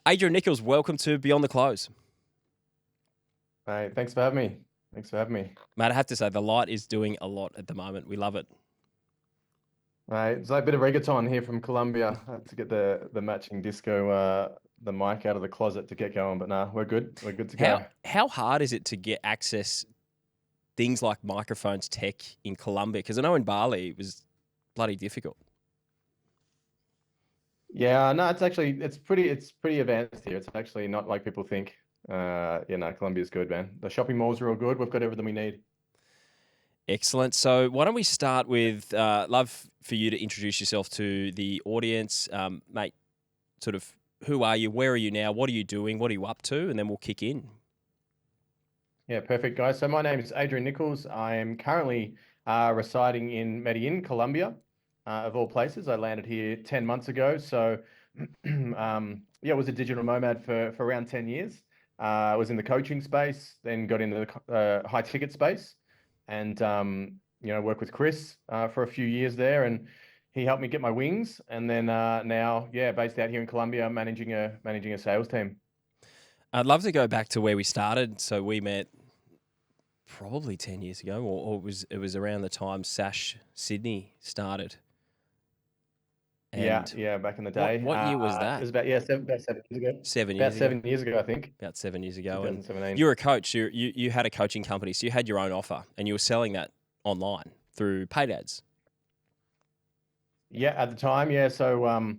Adrian Nichols, welcome to Beyond the Close. Hey, thanks for having me. Thanks for having me. Mate, I have to say, the light is doing a lot at the moment. We love it. It's like a bit of reggaeton here from Colombia. I had to get the matching disco, the mic out of the closet to get going, but nah, we're good. We're good to How go. how hard is it to get access things like microphones, tech in Colombia? Because I know in Bali it was bloody difficult. Yeah, no, it's pretty advanced here. It's actually not like people think. Colombia's good, man. The shopping malls are all good. We've got everything we need. Excellent. So why don't we start with, love for you to introduce yourself to the audience. Mate, sort of who are you? Where are you now? What are you doing? What are you up to? And then we'll kick in. Yeah, perfect, guys. So my name is Adrian Nichols. I am currently residing in Medellin, Colombia, of all places. I landed here 10 months ago. So, yeah, I was a digital nomad for around 10 years. I was in the coaching space, then got into the high ticket space, and worked with Chris for a few years there, and he helped me get my wings. And then now, yeah, based out here in Colombia, managing a sales team. I'd love to go back to where we started. So we met probably 10 years ago, or it was around the time Sash Sydney started. Yeah, And yeah, back in the what day. what year was It that? was about 7 years ago. 7 years About ago. 7 years ago, I think. About 7 years ago. And 2017. you were a coach. You had a coaching company, so you had your own offer, and you were selling that online through paid ads. Yeah, at the time, yeah. So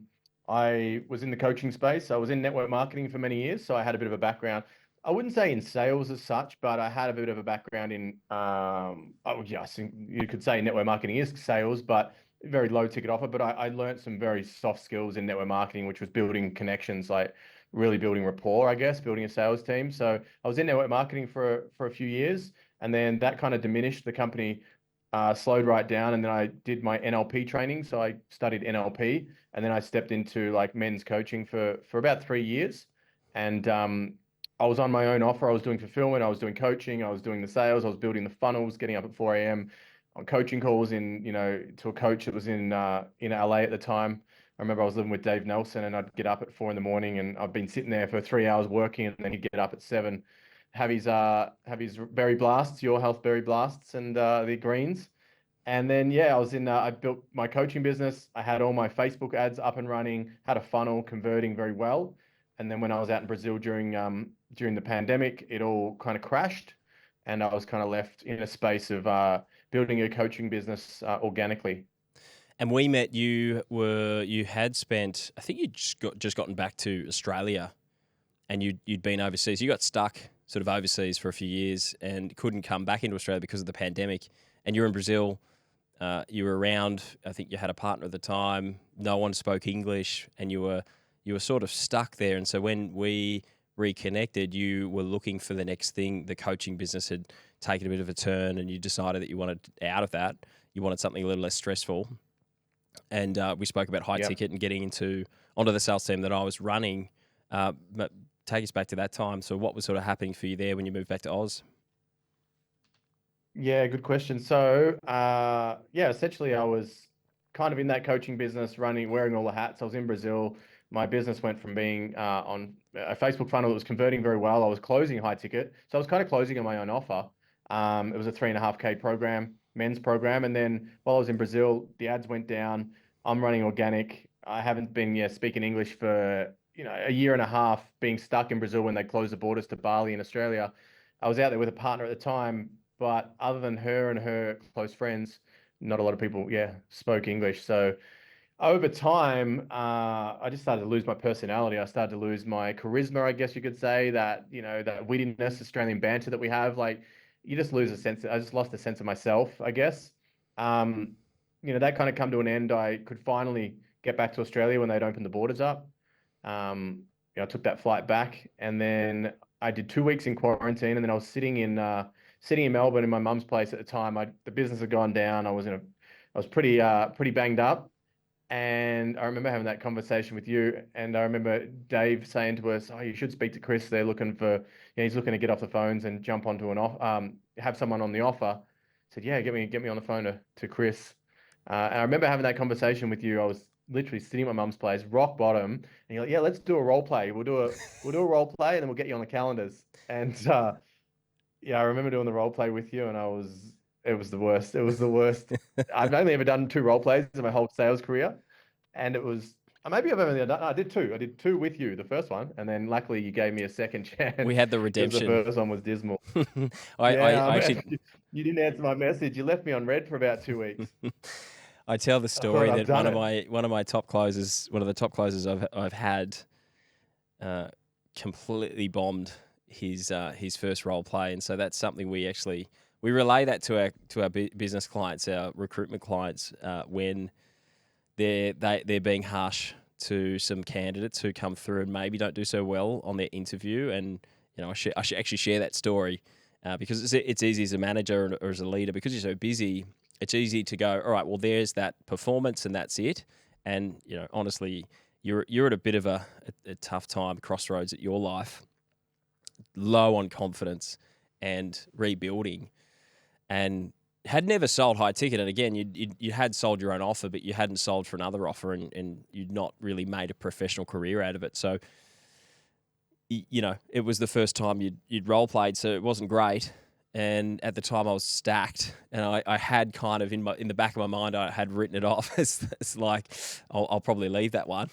I was in the coaching space. I was in network marketing for many years, so I had a bit of a background. I wouldn't say in sales as such, but I had a bit of a background in oh yeah, I think you could say network marketing is sales, but very low ticket offer. But I learned some very soft skills in network marketing, which was building connections, like really building rapport, I guess, building a sales team. So I was in network marketing for a few years, and then that kind of diminished. The company slowed right down, and then I did my NLP training. So I studied NLP, and then I stepped into like men's coaching for about 3 years. And I was on my own offer. I was doing fulfillment, I was doing coaching, I was doing the sales, I was building the funnels, getting up at 4 a.m. on coaching calls to a coach that was in LA at the time. I remember I was living with Dave Nelson, and I'd get up at 4 in the morning, and I've been sitting there for 3 hours working, and then he'd get up at 7, have his berry blasts, your health berry blasts, and the greens. And then yeah, I built my coaching business. I had all my Facebook ads up and running, had a funnel converting very well. And then when I was out in Brazil during the pandemic, it all kind of crashed, and I was kind of left in a space of building a coaching business organically. And we met. You had spent. I think you just gotten back to Australia, and you'd been overseas. You got stuck sort of overseas for a few years and couldn't come back into Australia because of the pandemic. And you're in Brazil. You were around. I think you had a partner at the time. No one spoke English, and you were sort of stuck there. And so when we reconnected, you were looking for the next thing. The coaching business had taken a bit of a turn, and you decided that you wanted out of that. You wanted something a little less stressful. And we spoke about high Yeah. ticket and getting onto the sales team that I was running. But take us back to that time. So what was sort of happening for you there when you moved back to Oz? Yeah, good question. So, yeah, essentially, I was kind of in that coaching business, wearing all the hats. I was in Brazil. My business went from being on a Facebook funnel that was converting very well. I was closing high ticket, so I was kind of closing on my own offer. It was a 3.5K program, men's program, and then while I was in Brazil, the ads went down. I'm running organic. I haven't been speaking English for a year and a half, being stuck in Brazil when they closed the borders to Bali in Australia. I was out there with a partner at the time, but other than her and her close friends, not a lot of people, yeah, spoke English. So over time, I just started to lose my personality. I started to lose my charisma, I guess you could say, that wittiness, Australian banter that we have. Like, you just lose a sense. I just lost a sense of myself, I guess. Um, that kind of come to an end. I could finally get back to Australia when they'd opened the borders up. I took that flight back, and then I did 2 weeks in quarantine, and then I was sitting in Melbourne in my mum's place at the time. The business had gone down. I was pretty banged up, and I remember having that conversation with you, and I remember Dave saying to us, "Oh, you should speak to Chris. They're looking for, he's looking to get off the phones and jump onto have someone on the offer." I said, "Yeah, get me on the phone to Chris." And I remember having that conversation with you. literally sitting at my mum's place, rock bottom, and you're like, yeah, let's do a role play. We'll do a role play, and then we'll get you on the calendars. And yeah, I remember doing the role play with you, and it was the worst. It was the worst. I've only ever done 2 role plays in my whole sales career, and it was. Maybe I've only done. No, I did two. I did two with you, the first one, and then luckily you gave me a second We chance had the because the redemption. first one was dismal. I Yeah, actually you didn't answer my message. You left me on red for about 2 weeks. I tell the I thought story I've that done it. one of my top closers, one of the top closers I've had, uh, completely bombed his first role play, and so that's something we relay that to our business clients, our recruitment clients, when they're being harsh to some candidates who come through and maybe don't do so well on their interview. And I should actually share that story, because it's easy as a manager or as a leader, because you're so busy. It's easy to go, all right, well, there's that performance and that's it. And honestly, you're at a bit of a tough time, crossroads at your life, low on confidence and rebuilding, and had never sold high ticket. And again, you had sold your own offer, but you hadn't sold for another offer, and you'd not really made a professional career out of it. So, it was the first time you'd role played, so it wasn't great. And at the time I was stacked, and I had kind of in the back of my mind, I had written it off as like, I'll probably leave that one.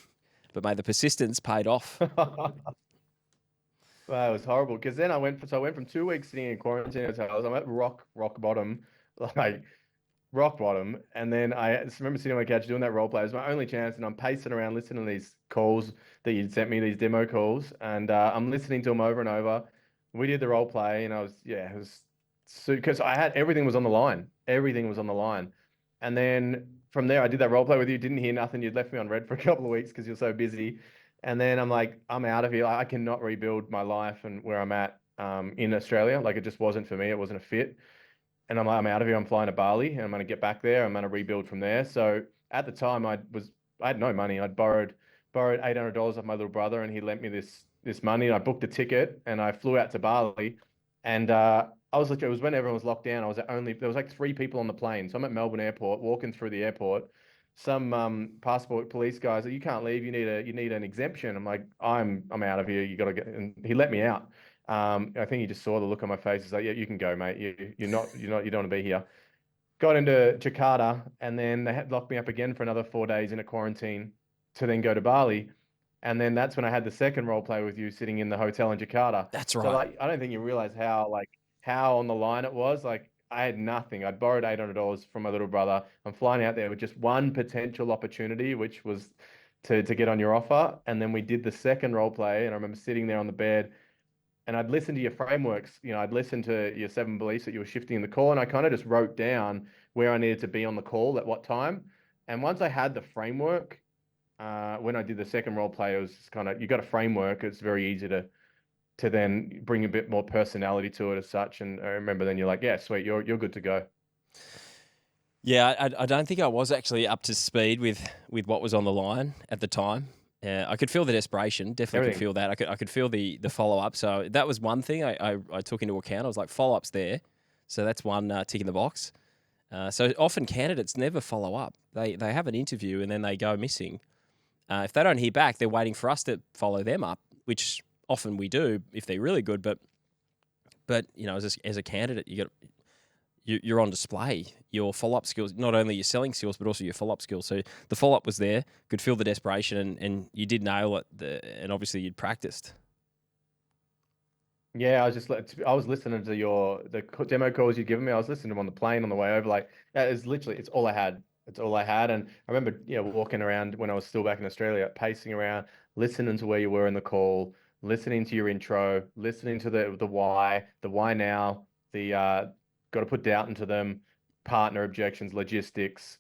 But mate, the persistence paid off. Wow, it was horrible. Because then I went from 2 weeks sitting in quarantine hotels. I'm at rock bottom, like rock bottom. And then I just remember sitting on my couch doing that role play. It was my only chance, and I'm pacing around listening to these calls that you'd sent me, these demo calls, and I'm listening to them over and over. We did the role play, and it was because I had everything was on the line. Everything was on the line. And then from there, I did that role play with you. Didn't hear nothing. You'd left me on red for a couple of weeks because you're so busy. And then I'm like, I'm out of here. I cannot rebuild my life and where I'm at in Australia. Like, it just wasn't for me. It wasn't a fit. And I'm like, I'm out of here. I'm flying to Bali, and I'm going to get back there. I'm going to rebuild from there. So at the time, I had no money. I'd borrowed $800 off my little brother, and he lent me this money. And I booked a ticket, and I flew out to Bali. And I was like, it was when everyone was locked down. There was like 3 people on the plane. So I'm at Melbourne Airport, walking through the airport. Some passport police guys like, you can't leave. You need an exemption. I'm like, I'm out of here. You got to get. And he let me out. I think he just saw the look on my face. He's like, yeah, you can go, mate. You don't want to be here. Got into Jakarta, and then they had locked me up again for another 4 days in a quarantine to then go to Bali. And then that's when I had the second role play with you sitting in the hotel in Jakarta. That's So right. like, I don't think you realize how on the line it was. Like, I had nothing. I'd borrowed $800 from my little brother. I'm flying out there with just one potential opportunity, which was to get on your offer. And then we did the second role play, and I remember sitting there on the bed, and I'd listen to your frameworks. I'd listen to your 7 beliefs that you were shifting in the call, and I kind of just wrote down where I needed to be on the call at what time. And once I had the framework, when I did the second role play, it was just kind of, you got a framework. It's very easy to then bring a bit more personality to it as such. And I remember then you're like, yeah, sweet, you're good to go. Yeah, I don't think I was actually up to speed with what was on the line at the time. I could feel the desperation. Definitely could Everything. feel that. I could feel the follow up. So that was one thing I took into account. I was like, follow up's there, so that's one tick in the box. So often candidates never follow up. They have an interview and then they go missing. If they don't hear back, they're waiting for us to follow them up, which often we do if they're really good. But as a candidate, you're on display. Your follow-up skills, not only your selling skills, but also your follow-up skills. So the follow-up was there, could feel the desperation, and you did nail it. And obviously you'd practiced. Yeah, I was listening to the demo calls you'd given me. I was listening to them on the plane on the way over. Like, that is literally, it's all I had. It's all I had. And I remember, walking around when I was still back in Australia, pacing around, listening to where you were in the call, listening to your intro, listening to the why now, the got to put doubt into them, partner objections, logistics.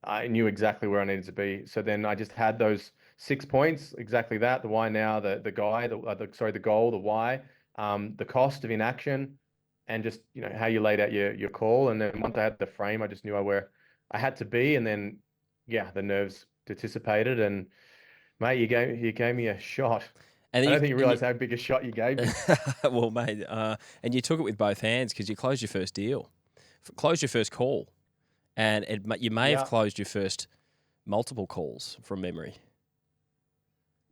I knew exactly where I needed to be. So then I just had those 6 points, exactly that, the why now, the guy, the goal, the why, the cost of inaction, and just how you laid out your call. And then once I had the frame, I just knew where I had to be. And then yeah, the nerves dissipated, and mate, you gave me a shot. And I then don't think you realize how big a shot you gave me. well, mate, and you took it with both hands because you closed your first deal, closed your first call, and you may have Yeah. closed your first multiple calls from memory.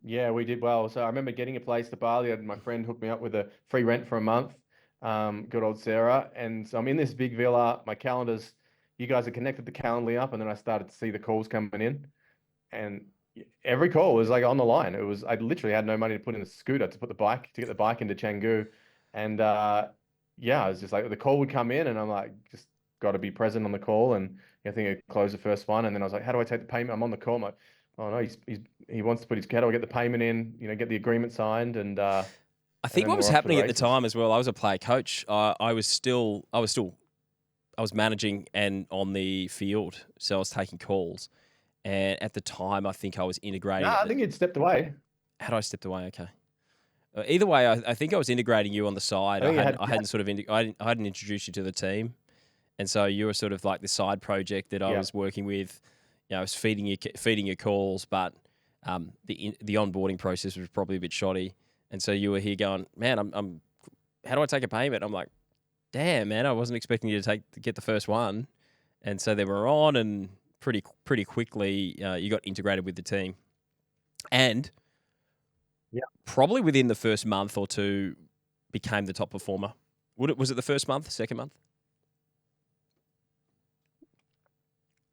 Yeah, we did well. So I remember getting a place to Bali, and my friend hooked me up with a free rent for a month. Good old Sarah. And so I'm in this big villa. My calendars, you guys had connected the Calendly up, and then I started to see the calls coming in. And every call was like on the line. It was I literally had no money to put in the scooter to get the bike into Canggu, and yeah, I was just like the call would come in, and I'm like just got to be present on the call, and I think I closed the first one, and then I was like, how do I take the payment? I'm on the call. I'm like, oh no, he wants to put his how do I get the payment in? Get the agreement signed, I and think then what was we're off to the happening at the races. time as well, I was a player coach. I was managing and on the field, so I was taking calls. And at the time, I think I was No, integrating. I think you'd stepped away. Had I stepped away? Okay. Either way, I think I was integrating you on the side. I think I hadn't sort of I hadn't introduced you to the team, and so you were sort of like the side project that I yeah. was working with. I was feeding your calls, but the onboarding process was probably a bit shoddy, and so you were here going, man, I'm how do I take a payment? I'm like, damn, man, I wasn't expecting you to get the first one, and so then we're on, and pretty quickly you got integrated with the team, and Yeah. probably within the first month or two became the top performer. Was it the first month, second month?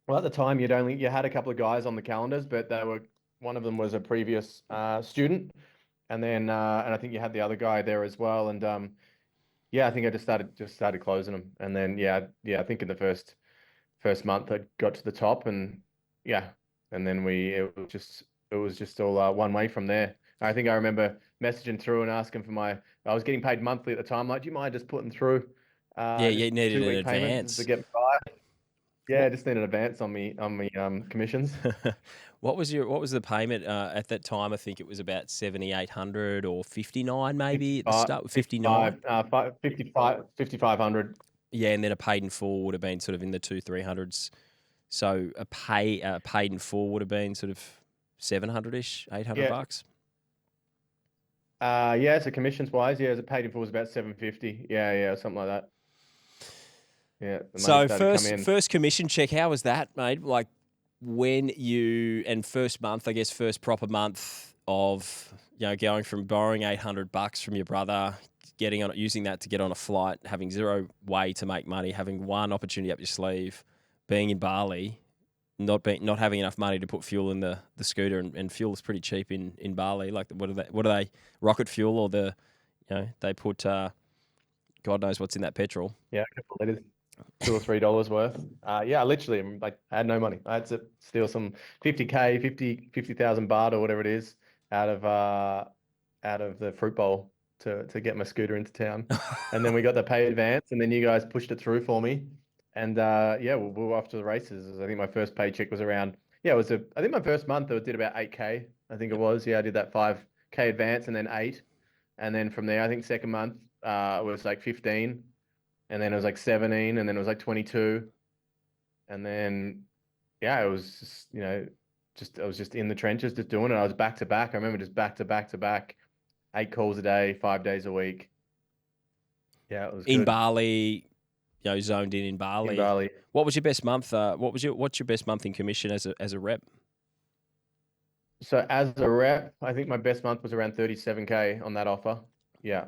Well, at the time, you had a couple of guys on the calendars, but they were one of them was a previous student, and then and I think you had the other guy there as well. And yeah, I think I just started closing them, and then I think in the first month I got to the top, and yeah, and then it was just all one way from there. I think I remember messaging through and asking for I was getting paid monthly at the time. Like, do you mind just putting through Yeah, just you needed an 2 week payments just to advance. get me by? Yeah, What just need an advance on me commissions. what was the payment at that time? I think it was about 7,800 or 59 maybe at the 55, start. 59. 55, 5,500. Yeah, and then a paid in full would have been sort of in the 200-300s. So paid in full would have been sort of 700ish, 800 Yeah. bucks. Yeah, so commissions wise, yeah, as a paid in full was about 750. Yeah, something like that. Yeah, the money So started to come first in. first commission check, how was that, mate? Like when you and first month, I guess first proper month of going from borrowing $800 from your brother, using that to get on a flight, having zero way to make money, having one opportunity up your sleeve, being in Bali, not having enough money to put fuel in the scooter, and fuel is pretty cheap in Bali. Like what are they rocket fuel, or they put God knows what's in that petrol. Yeah, a couple of liters, $2 or $3 worth. Yeah, literally, like I had no money. I had to steal some 50K, 50,000 baht or whatever it is out of the fruit bowl to get my scooter into town. And then we got the pay advance, and then you guys pushed it through for me. And yeah, we were off to the races. I think my first paycheck was around, yeah, I think my first month I did about 8K. I think it was. Yeah, I did that 5K advance and then 8. And then from there, I think second month it was like 15, and then it was like 17, and then it was like 22, and then yeah, it was just I was just in the trenches, just doing it. I was back to back. I remember just back to back to back, 8 calls a day, 5 days a week. Yeah, it was In good Bali, zoned in in Bali. Bali. What was your best month? What's your best month in commission as a rep? So as a rep, I think my best month was around 37K on that offer. Yeah.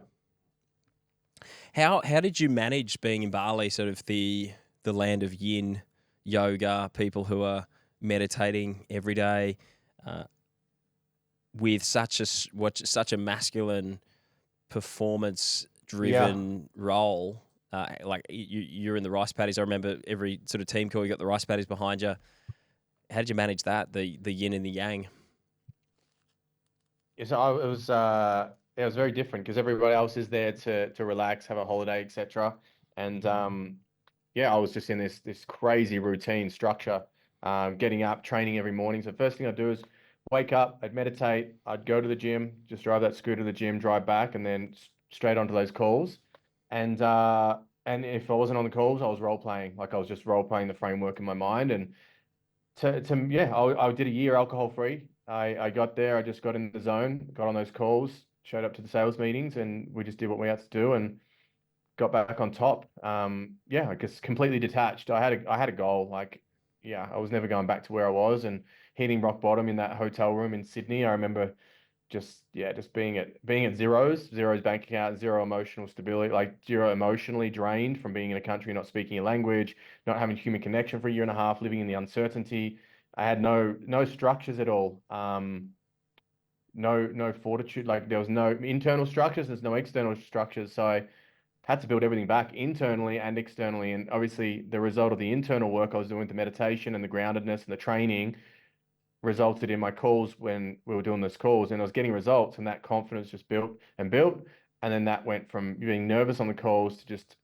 How did you manage being in Bali, sort of the land of yin yoga, people who are meditating every day, uh, with such a masculine performance Yeah. driven role? Like you're in the rice paddies. I remember every sort of team call, you got the rice paddies behind you. How did you manage that? The yin and the yang. Yeah, so it was very different because everybody else is there to relax, have a holiday, etc. And yeah, I was just in this crazy routine structure, getting up, training every morning. So first thing I'd do is wake up, I'd meditate, I'd go to the gym, just drive that scooter to the gym, drive back, and then straight onto those calls. And if I wasn't on the calls, I was role playing, like I was just role playing the framework in my mind. And yeah, I did a year alcohol free. I got there, I just got in the zone, got on those calls, showed up to the sales meetings, and we just did what we had to do and got back on top. Yeah, I guess completely detached. I had a goal. Like, yeah, I was never going back to where I was, and hitting rock bottom in that hotel room in Sydney. I remember just being at zeros bank account, zero emotional stability, like zero emotionally drained from being in a country not speaking a language, not having human connection for a year and a half, living in the uncertainty. I had no structures at all. No fortitude. Like there was no internal structures, there's no external structures. So I had to build everything back internally and externally. And obviously the result of the internal work I was doing, the meditation and the groundedness and the training resulted in my calls when we were doing those calls, and I was getting results, and that confidence just built and built. And then that went from being nervous on the calls to just,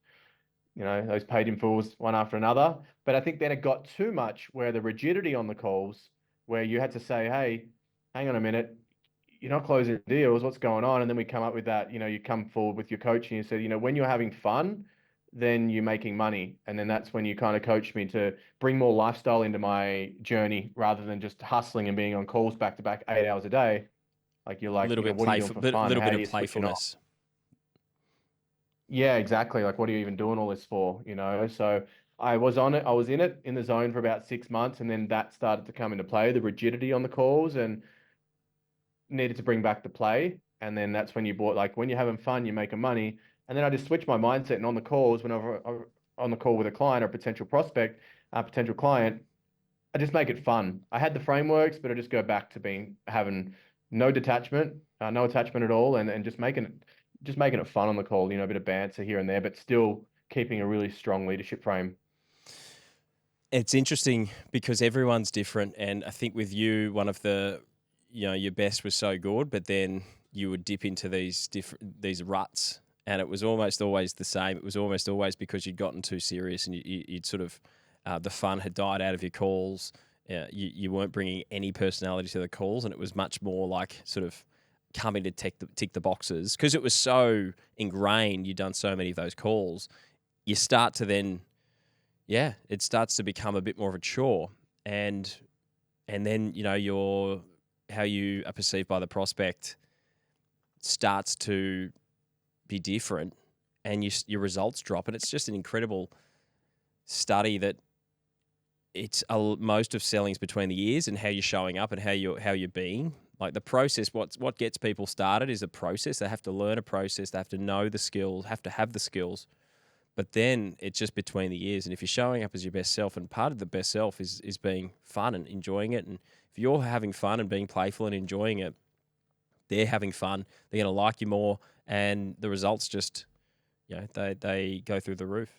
those paid in fulls one after another. But I think then it got too much where the rigidity on the calls, where you had to say, hey, hang on a minute, you're not closing deals, what's going on? And then we come up with that, you come forward with your coach and you said, when you're having fun, then you're making money. And then that's when you kind of coached me to bring more lifestyle into my journey rather than just hustling and being on calls back to back 8 hours a day. Like you're A like, little bit what are you doing playful, for but a fun? little How bit are of you switching off? playfulness. Yeah, exactly. Like, what are you even doing all this for? So I was on it. I was in it in the zone for about 6 months, and then that started to come into play, the rigidity on the calls, and needed to bring back the play. And then that's when you bought, like, when you're having fun, you're making money. And then I just switched my mindset, and on the calls, whenever I'm on the call with a client or a potential prospect, a potential client, I just make it fun. I had the frameworks, but I just go back to having no detachment, no attachment at all, and just making it fun on the call. A bit of banter here and there, but still keeping a really strong leadership frame. It's interesting because everyone's different, and I think with you, one of the, your best was so good, but then you would dip into these ruts, and it was almost always the same. It was almost always because you'd gotten too serious, and you'd sort of the fun had died out of your calls. You weren't bringing any personality to the calls, and it was much more like sort of coming to tick the boxes because it was so ingrained. You'd done so many of those calls. You start to then, yeah, it starts to become a bit more of a chore, and then your how you are perceived by the prospect starts to be different, and your results drop, and it's just an incredible study that most of selling's between the ears and how you're showing up and how you're being. Like the process, what gets people started is a process. They have to learn a process. They have to know the skills. Have to have the skills. But then it's just between the ears. And if you're showing up as your best self, and part of the best self is being fun and enjoying it. And if you're having fun and being playful and enjoying it, they're having fun. They're going to like you more, and the results just, they go through the roof.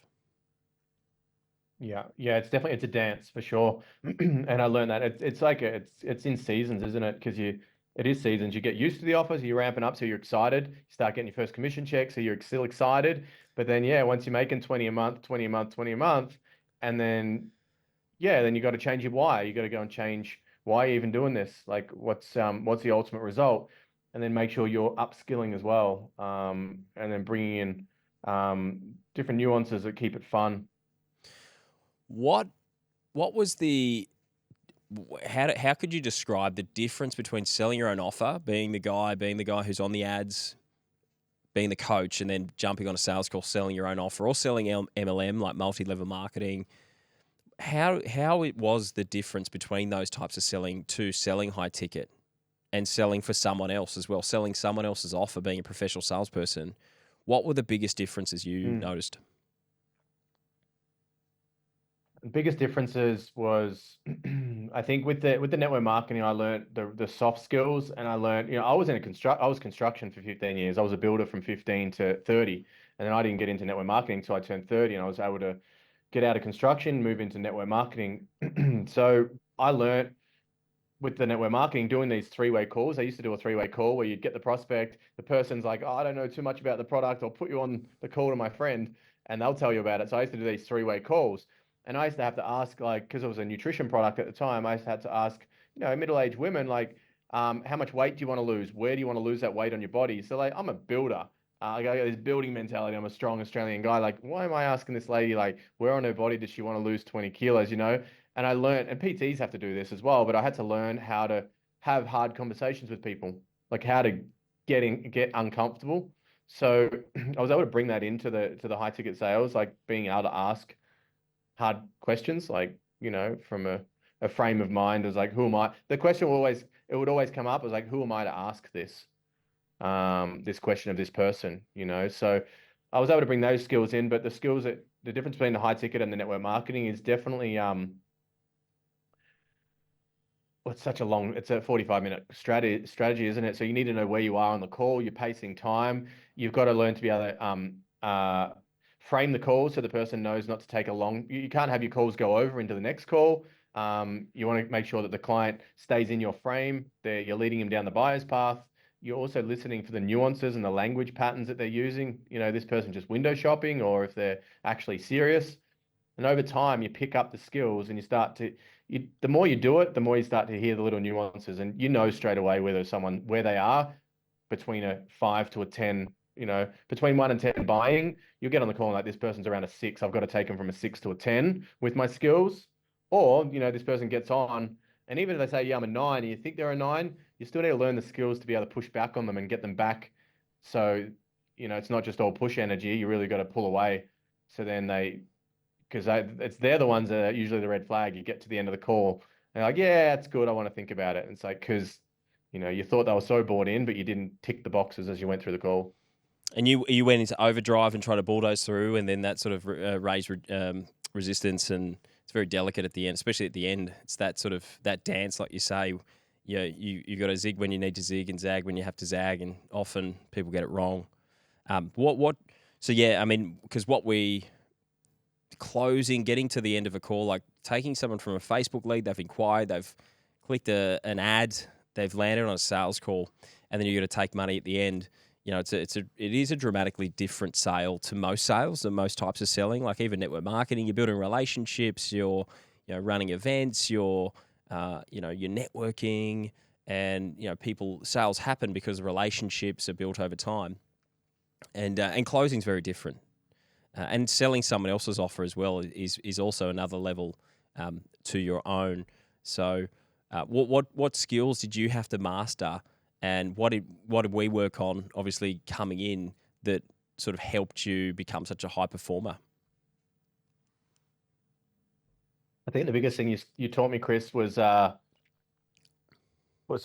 Yeah, it's a dance for sure. And I learned that it's like it's in seasons, isn't it? Because it is seasons. You get used to the offers, you're ramping up, so you're excited. You start getting your first commission check, so you're still excited. But then yeah, once you're making 20 a month, 20 a month, 20 a month, and then you got to change your why. You got to go and change why you're even doing this. Like what's the ultimate result, and then make sure you're upskilling as well. And then bringing in different nuances that keep it fun. What what was the how could you describe the difference between selling your own offer, being the guy who's on the ads, being the coach, and then jumping on a sales call, selling your own offer, or selling MLM, like multi-level marketing? How it was the difference between those types of selling to selling high ticket and selling for someone else as well, selling someone else's offer, being a professional salesperson? What were the biggest differences you Mm. noticed? The biggest differences was I think with the network marketing, I learned the soft skills, and I learned, I was construction for 15 years. I was a builder from 15 to 30. And then I didn't get into network marketing until I turned 30, and I was able to get out of construction, move into network marketing. So I learned with the network marketing doing these three-way calls. I used to do a three-way call where you'd get the prospect, the person's like, oh, I don't know too much about the product. I'll put you on the call to my friend and they'll tell you about it. So I used to do these three-way calls. And I used to have to ask, like, because it was a nutrition product at the time, I used to have to ask, middle-aged women, like, how much weight do you want to lose? Where do you want to lose that weight on your body? So, like, I'm a builder. I got this building mentality. I'm a strong Australian guy. Like, why am I asking this lady, like, where on her body does she want to lose 20 kilos, And I learned, and PTs have to do this as well, but I had to learn how to have hard conversations with people, like how to get uncomfortable. So I was able to bring that into the high ticket sales, like being able to ask hard questions, like, from a a frame of mind as like, who am I? The question will always, it would always come up as like, who am I to ask this, this question of this person, you know? So I was able to bring those skills in, but the skills that the difference between the high ticket and the network marketing is definitely, well, it's a 45-minute strategy, isn't it? So you need to know where you are on the call, you're pacing time. You've got to learn to be able to frame the call so the person knows not to take a long, you can't have your calls go over into the next call. You want to make sure that the client stays in your frame, that you're leading them down the buyer's path. You're also listening for the nuances and the language patterns that they're using. You know, this person just window shopping or if they're actually serious. And over time, you pick up the skills and you start to, the more you do it, the more you start to hear the little nuances and you know straight away where they are between a 5 to a 10, you know, between 1 and 10 buying, you'll get on the call and like this person's around a 6. I've got to take them from a 6 to a 10 with my skills. Or, you know, this person gets on and even if they say, yeah, I'm a 9 and you think they're a 9, you still need to learn the skills to be able to push back on them and get them back. So, you know, it's not just all push energy. You really got to pull away. So then because they're the ones that are usually the red flag. You get to the end of the call and they're like, yeah, that's good. I want to think about it. And it's like, because, you know, you thought they were so bought in, but you didn't tick the boxes as you went through the call. And you went into overdrive and tried to bulldoze through, and then that sort of raised resistance, and it's very delicate at the end, especially at the end. It's that sort of that dance, like you say. You got to zig when you need to zig and zag when you have to zag, and often people get it wrong. What? So yeah, I mean, because what we closing, getting to the end of a call, like taking someone from a Facebook lead, they've inquired, they've clicked an ad, they've landed on a sales call, and then you got to take money at the end. You know, it is a dramatically different sale to most sales and most types of selling. Like even network marketing, you're building relationships, you're running events, you're networking, and sales happen because relationships are built over time, and closing is very different. And selling someone else's offer as well is also another level to your own. So, what skills did you have to master, and what did we work on? Obviously, coming in that sort of helped you become such a high performer. I think the biggest thing you taught me, Chris, was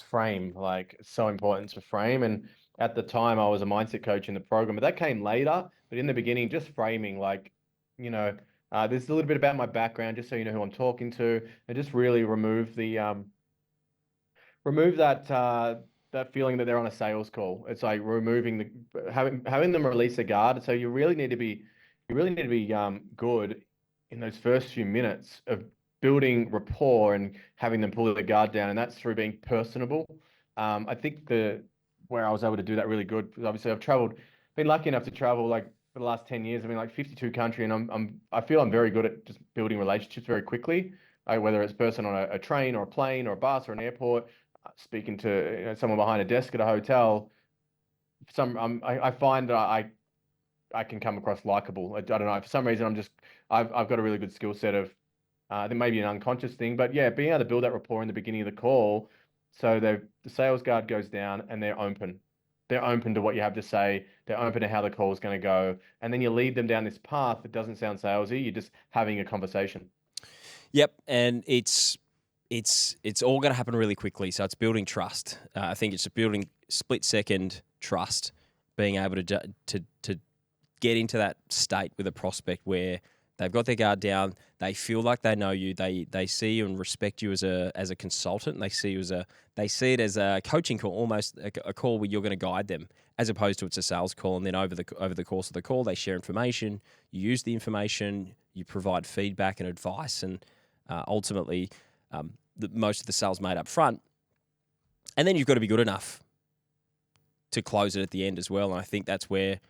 frame. Like it's so important to frame. And at the time, I was a mindset coach in the program, but that came later. But in the beginning, just framing, like, you know, there's a little bit about my background, just so you know who I'm talking to, and just really remove that feeling that they're on a sales call. It's like removing having them release a guard. So you really need to be good in those first few minutes of building rapport and having them pull the guard down, and that's through being personable. I think the where I was able to do that really good because obviously been lucky enough to travel like for the last 10 years. I've been like 52 country, and I feel I'm very good at just building relationships very quickly. Whether it's a person on a train or a plane or a bus or an airport, speaking to someone behind a desk at a hotel, I find that I can come across likable. I don't know. For some reason, I've got a really good skill set of, there may be an unconscious thing, but yeah, being able to build that rapport in the beginning of the call. So the sales guard goes down and they're open. They're open to what you have to say. They're open to how the call is going to go. And then you lead them down this path that doesn't sound salesy. You're just having a conversation. Yep, and it's all going to happen really quickly. So it's building trust. I think it's building split second trust, being able to get into that state with a prospect where they've got their guard down, they feel like they know you, they see you and respect you as a consultant, and they see it as a coaching call, almost a call where you're going to guide them, as opposed to it's a sales call. And then over the course of the call, they share information, you use the information, you provide feedback and advice, and ultimately most of the sales made up front. And then you've got to be good enough to close it at the end as well. And I think that's where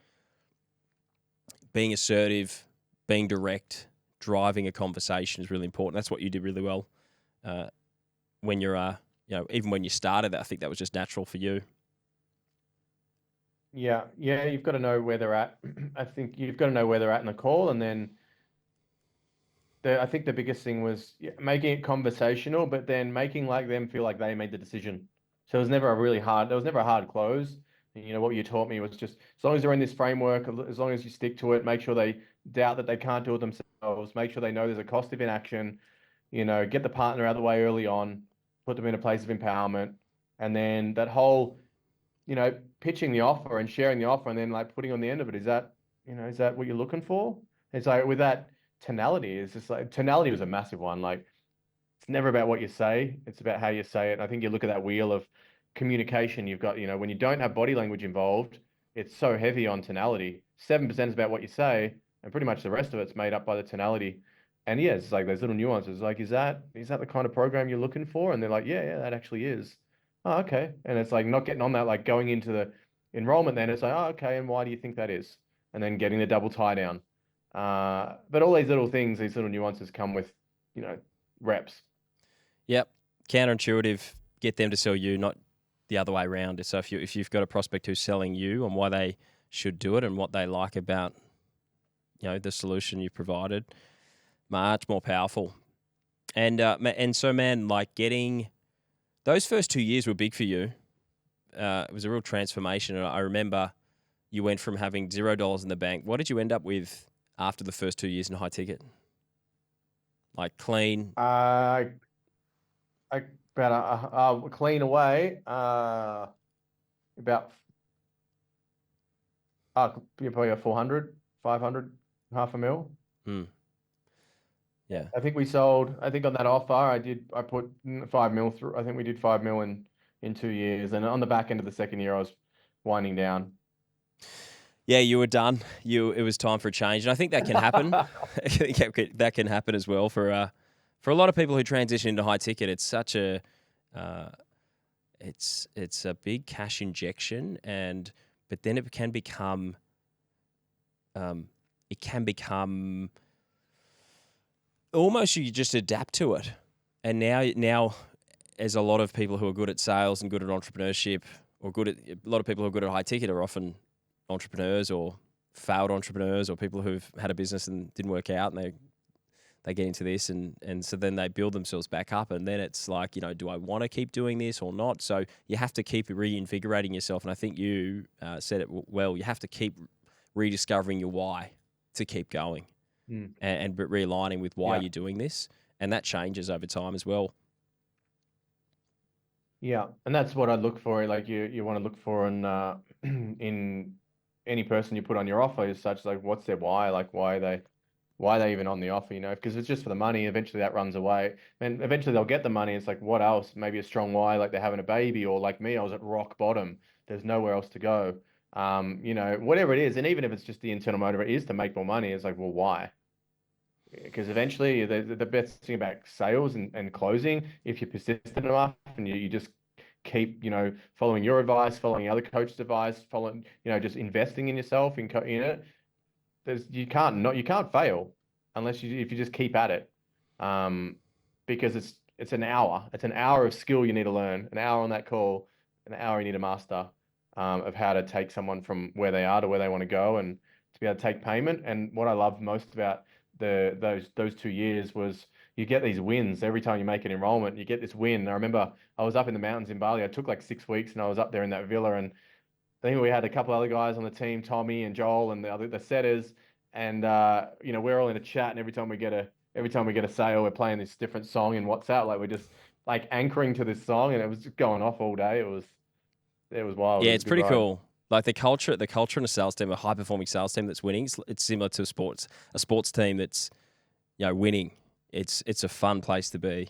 being assertive, being direct, driving a conversation is really important. That's what you did really well when you're, even when you started. I think that was just natural for you. Yeah, you've got to know where they're at. I think you've got to know where they're at in the call, and then I think the biggest thing was making it conversational, but then making like them feel like they made the decision. So there was never a hard close. And, what you taught me was just as long as they're in this framework, as long as you stick to it, make sure they doubt that they can't do it themselves, make sure they know there's a cost of inaction, get the partner out of the way early on, put them in a place of empowerment, and then that whole, pitching the offer and sharing the offer and then like putting on the end of it. Is that what you're looking for? It's like with that tonality, it's just like tonality was a massive one. Like it's never about what you say, it's about how you say it. And I think you look at that wheel of communication, you've got, when you don't have body language involved, it's so heavy on tonality. 7% is about what you say, and pretty much the rest of it's made up by the tonality. And yeah, it's like those little nuances. Like, is that the kind of program you're looking for? And they're like, yeah, that actually is. Oh, okay. And it's like not getting on that, like going into the enrollment, then it's like, oh, okay. And why do you think that is? And then getting the double tie down. But all these little things, these little nuances come with, reps. Yep. Counterintuitive. Get them to sell you, not the other way around. So if you've got a prospect who's selling you on why they should do it and what they like about, the solution you've provided, much more powerful. And so, man, like getting those first 2 years were big for you. It was a real transformation. And I remember you went from having $0 in the bank. What did you end up with after the first 2 years in high ticket? Like clean. I about clean away. About probably a 400, 500, half a mil. Yeah. I think we sold. I think on that offer, I put 5 mil through. I think we did 5 mil in 2 years, and on the back end of the second year, I was winding down. Yeah, you were done. It was time for a change, and I think that can happen. I think that can happen as well for a lot of people who transition into high ticket. It's such a it's a big cash injection, but then it can become almost you just adapt to it. And now as a lot of people who are good at sales and good at entrepreneurship, or a lot of people who are good at high ticket are often entrepreneurs or failed entrepreneurs or people who've had a business and didn't work out, and they get into this and so then they build themselves back up, and then it's like, do I want to keep doing this or not? So you have to keep reinvigorating yourself, and I think you said it well. You have to keep rediscovering your why to keep going and realigning with why you're doing this, and that changes over time as well. Yeah, and that's what I look for. Like you want to look for in any person you put on your offer is such like what's their why? Like why are they even on the offer? Because it's just for the money. Eventually that runs away, and eventually they'll get the money. It's like what else? Maybe a strong why, like they're having a baby, or like me, I was at rock bottom. There's nowhere else to go. Whatever it is, and even if it's just the internal motivator is to make more money, it's like, well, why? Because eventually the best thing about sales and closing, if you're persistent enough and you just keep, following your advice, following other coach's advice, following, just investing in yourself in it, you can't fail if you just keep at it. Because it's an hour of skill you need to learn, an hour on that call, an hour you need to master, of how to take someone from where they are to where they want to go, and to be able to take payment. And what I love most about those 2 years was you get these wins every time you make an enrollment. You get this win. I remember I was up in the mountains in Bali. I took like 6 weeks, and I was up there in that villa, and I think we had a couple other guys on the team, Tommy and Joel, and the setters, and we're all in a chat. And every time we get a sale, we're playing this different song in WhatsApp. Like we're just like anchoring to this song, and it was just going off all day. It was wild. Yeah, It was it's a good pretty ride. cool. Like the culture in a sales team, a high performing sales team that's winning, it's similar to a sports team that's winning. It's a fun place to be,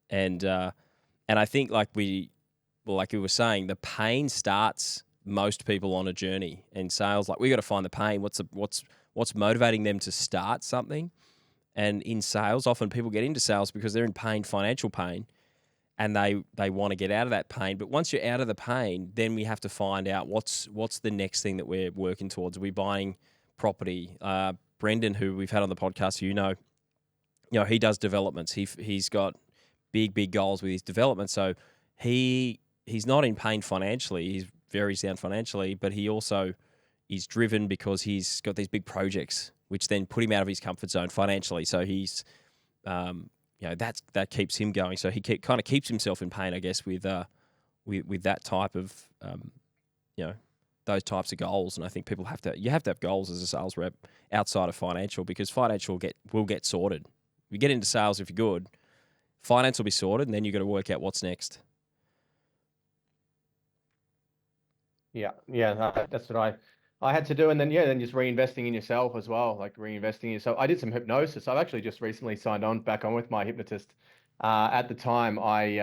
and I think like we were saying, the pain starts most people on a journey in sales. Like we got to find the pain. What's motivating them to start something? And in sales, often people get into sales because they're in pain, financial pain, and they want to get out of that pain. But once you're out of the pain, then we have to find out what's the next thing that we're working towards. Are we buying property? Brendan, who we've had on the podcast, he does developments. He's got big goals with his development. So he's not in pain financially. He's very sound financially, but he also is driven because he's got these big projects, which then put him out of his comfort zone financially. So he's, that keeps him going. So he kind of keeps himself in pain, I guess, with that type of, those types of goals. And I think people have to have goals as a sales rep outside of financial, because financial will get sorted. You get into sales if you're good, Finance will be sorted, and then you've got to work out what's next. Yeah, yeah, that's what I had to do, and then just reinvesting in yourself as well, like reinvesting in yourself. I did some hypnosis. I've actually just recently signed on back on with my hypnotist. At the time, I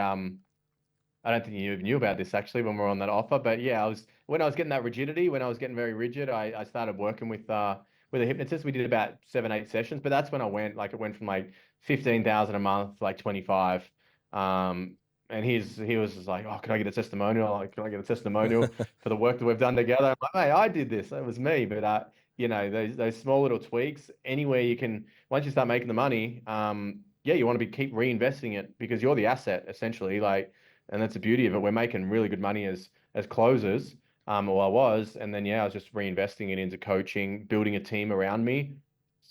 don't think you even knew about this actually when we were on that offer, but yeah, when I was getting that rigidity, when I was getting very rigid, I started working with a hypnotist. We did about 7, 8 sessions, but that's when it went from like 15,000 a month to like 25. Um, and he was just like, oh, can I get a testimonial? Like, can I get a testimonial for the work that we've done together? I'm like, hey, I did this. That was me. But those small little tweaks, anywhere you can, once you start making the money, yeah, you want to keep reinvesting it because you're the asset essentially. Like, and that's the beauty of it. We're making really good money as closers, or I was, and then yeah, I was just reinvesting it into coaching, building a team around me,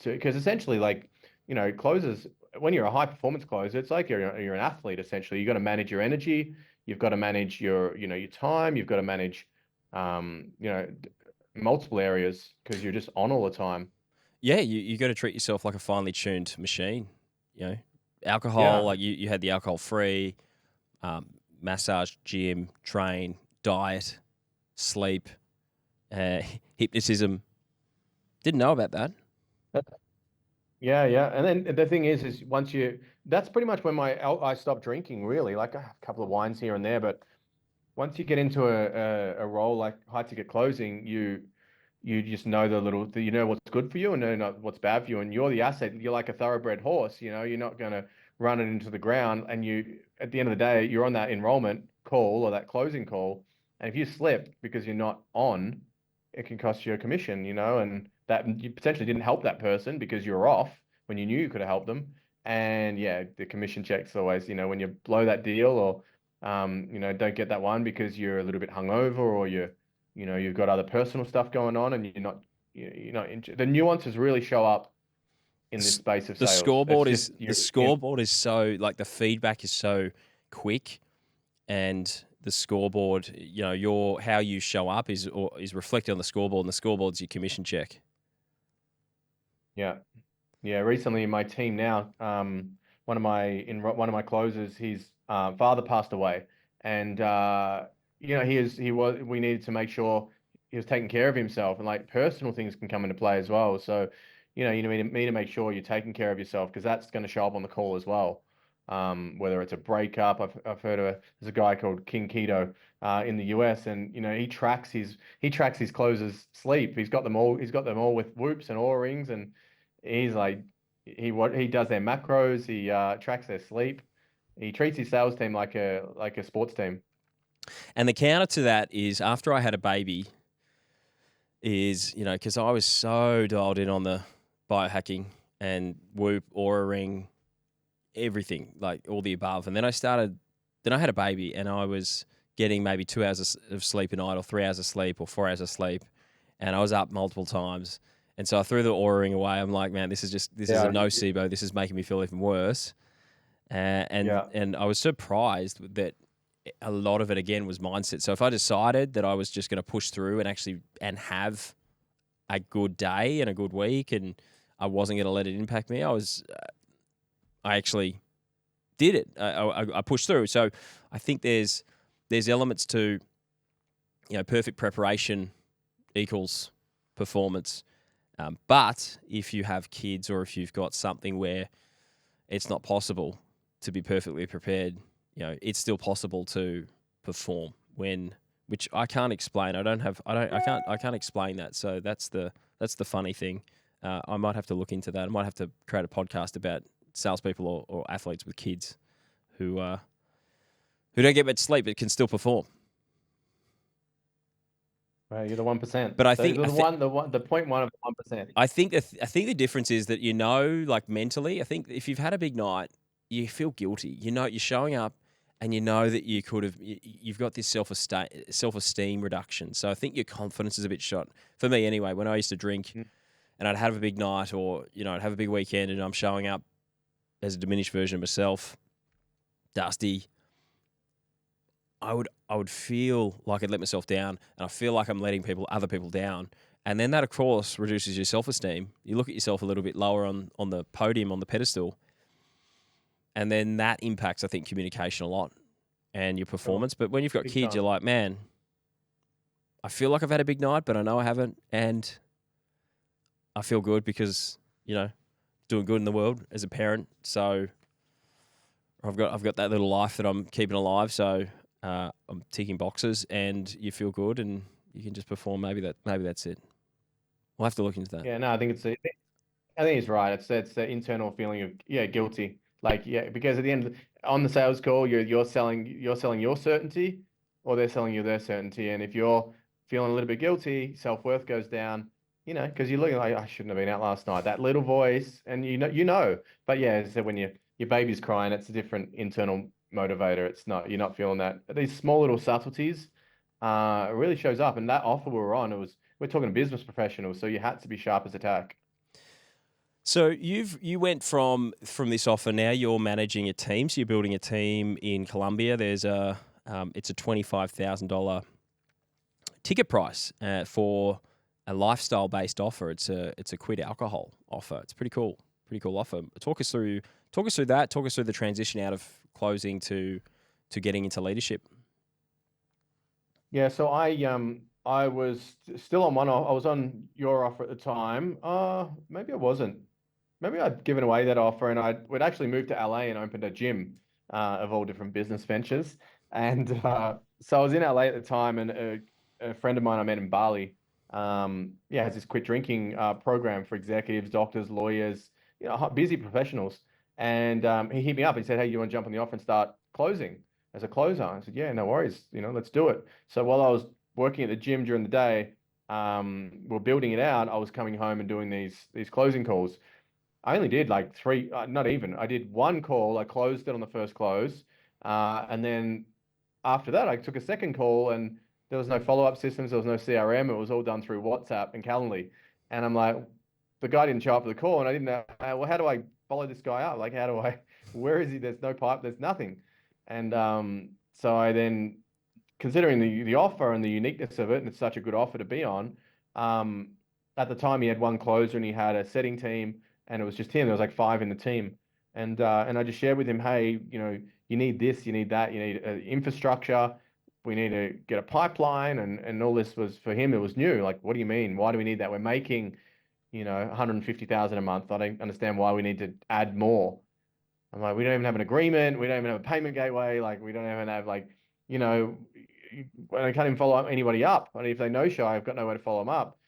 because essentially, like, closers, when you're a high performance closer, it's like you're an athlete essentially. You got to manage your energy, you've got to manage your time, you've got to manage, um, you know, multiple areas because you're just on all the time. Yeah, you got to treat yourself like a finely tuned machine. Alcohol, Yeah. like you had the alcohol free, massage, gym, train, diet, sleep, uh, hypnotism. Didn't know about that. Yeah, yeah. And then the thing is that's pretty much when I stopped drinking, really. Like I have a couple of wines here and there, but once you get into a role like high ticket closing, you just know you know what's good for you and know not what's bad for you. And you're the asset. You're like a thoroughbred horse, you're not going to run it into the ground. And at the end of the day, you're on that enrollment call or that closing call. And if you slip because you're not on, it can cost you a commission, and that you potentially didn't help that person because you're off when you knew you could have helped them. And yeah, the commission checks always, when you blow that deal or, don't get that one because you're a little bit hungover or you've got other personal stuff going on and you're not the nuances really show up in this space of The sales. It's scoreboard just is the scoreboard is so, like, the feedback is so quick, and the scoreboard, how you show up is reflected on the scoreboard, and the scoreboard's your commission check. yeah. Yeah, recently in my team now, one of my closers, his father passed away, and we needed to make sure he was taking care of himself, and like personal things can come into play as well. So, you need to make sure you're taking care of yourself because that's going to show up on the call as well. Whether it's a breakup, I've heard there's a guy called King Keto in the US, and he tracks his closers' sleep. He's got them all with whoops and aura rings and he's like he does their macros. He tracks their sleep. He treats his sales team like a sports team. And the counter to that is, after I had a baby, is, because I was so dialed in on the biohacking and Whoop, Aura Ring, everything, like all the above. And then I had a baby and I was getting maybe 2 hours of sleep a night or 3 hours of sleep or 4 hours of sleep. And I was up multiple times. And so I threw the Aura Ring away. I'm like, man, this is a nocebo. This is making me feel even worse. And I was surprised that a lot of it, again, was mindset. So if I decided that I was just going to push through and have a good day and a good week, and I wasn't going to let it impact me, I actually did it. I pushed through. So I think there's elements to, perfect preparation equals performance. But if you have kids or if you've got something where it's not possible to be perfectly prepared, it's still possible to perform which I can't explain. I can't explain that. So that's the funny thing. I might have to look into that. I might have to create a podcast about salespeople or athletes with kids who don't get much sleep but can still perform. Well, you're the 1%. But I So think the 0.1 of the 1%. I think the difference is that, like, mentally, I think if you've had a big night, you feel guilty. You're showing up, and that you've got this self-esteem reduction. So I think your confidence is a bit shot. For me, anyway, when I used to drink, and I'd have a big night, or I'd have a big weekend, and I'm showing up as a diminished version of myself, dusty, I would feel like I'd let myself down, and I feel like I'm letting other people down. And then that, of course, reduces your self-esteem. You look at yourself a little bit lower on the podium, on the pedestal. And then that impacts, I think, communication a lot and your Sure. performance. But when you've got Big kids, you're time. like, man, I feel like I've had a big night, but I know I haven't. And I feel good because, doing good in the world as a parent. So I've got that little life that I'm keeping alive. So I'm ticking boxes, and you feel good, and you can just perform. Maybe that's it. We'll have to look into that. Yeah, no, I think he's right. It's the internal feeling of guilty. Like because at the end on the sales call, you're selling your certainty, or they're selling you their certainty. And if you're feeling a little bit guilty, self-worth goes down. Because you're looking like I shouldn't have been out last night. That little voice, and you know. But yeah, as I said, when your baby's crying, it's a different internal motivator. It's not you're not feeling that. These small little subtleties, it really shows up. And that offer we were on, we're talking business professionals, so you had to be sharp as a tack. So you went from this offer. Now you're managing a team. So you're building a team in Colombia. There's it's a $25,000 ticket price for a lifestyle based offer. It's a quit alcohol offer. It's pretty cool offer. Talk us through that. Talk us through the transition out of closing to getting into leadership. Yeah, so I was still on one. I was on your offer at the time. Maybe I wasn't. Maybe I'd given away that offer, and we'd actually moved to LA and opened a gym of all different business ventures. And so I was in LA at the time, and a friend of mine I met in Bali, has this quit drinking program for executives, doctors, lawyers, busy professionals. And he hit me up. He said, "Hey, you want to jump on the offer and start closing as a closer?" I said, "Yeah, no worries. Let's do it." So while I was working at the gym during the day, we're building it out. I was coming home and doing these closing calls. I only did like three, not even. I did one call. I closed it on the first close. And then after that, I took a second call, and there was no follow-up systems. There was no CRM. It was all done through WhatsApp and Calendly. And I'm like, the guy didn't show up for the call, and I didn't know, well, how do I follow this guy up? Like, where is he? There's no pipe, there's nothing. And so I then, considering the offer and the uniqueness of it, and it's such a good offer to be on. Um, at the time, he had one closer and he had a setting team, and it was just him. There was like five in the team, and I just shared with him, hey, you need this, you need that, you need infrastructure. We need to get a pipeline, and all this was for him. It was new. Like, what do you mean? Why do we need that? We're making, 150,000 a month. I don't understand why we need to add more. I'm like, we don't even have an agreement. We don't even have a payment gateway. Like, we don't even have you know, I can't even follow up anybody up. And if they no show, I've got no way to follow them up.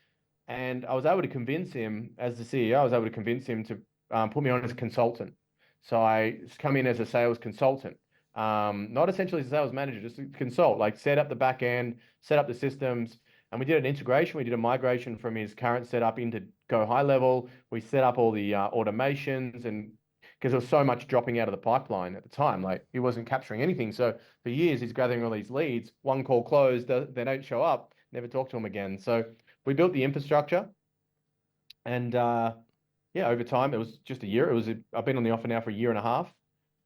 And I was able to convince him, as the CEO, I was able to convince him to put me on as a consultant. So I come in as a sales consultant, not essentially as a sales manager, just to consult, like set up the back end, set up the systems. And we did an integration. We did a migration from his current setup into Go High Level. We set up all the automations, and because there was so much dropping out of the pipeline at the time, like he wasn't capturing anything. So for years, he's gathering all these leads. One call closed, they don't show up, never talk to him again. So we built the infrastructure, and over time, it was just a year. I've been on the offer now for a year and a half,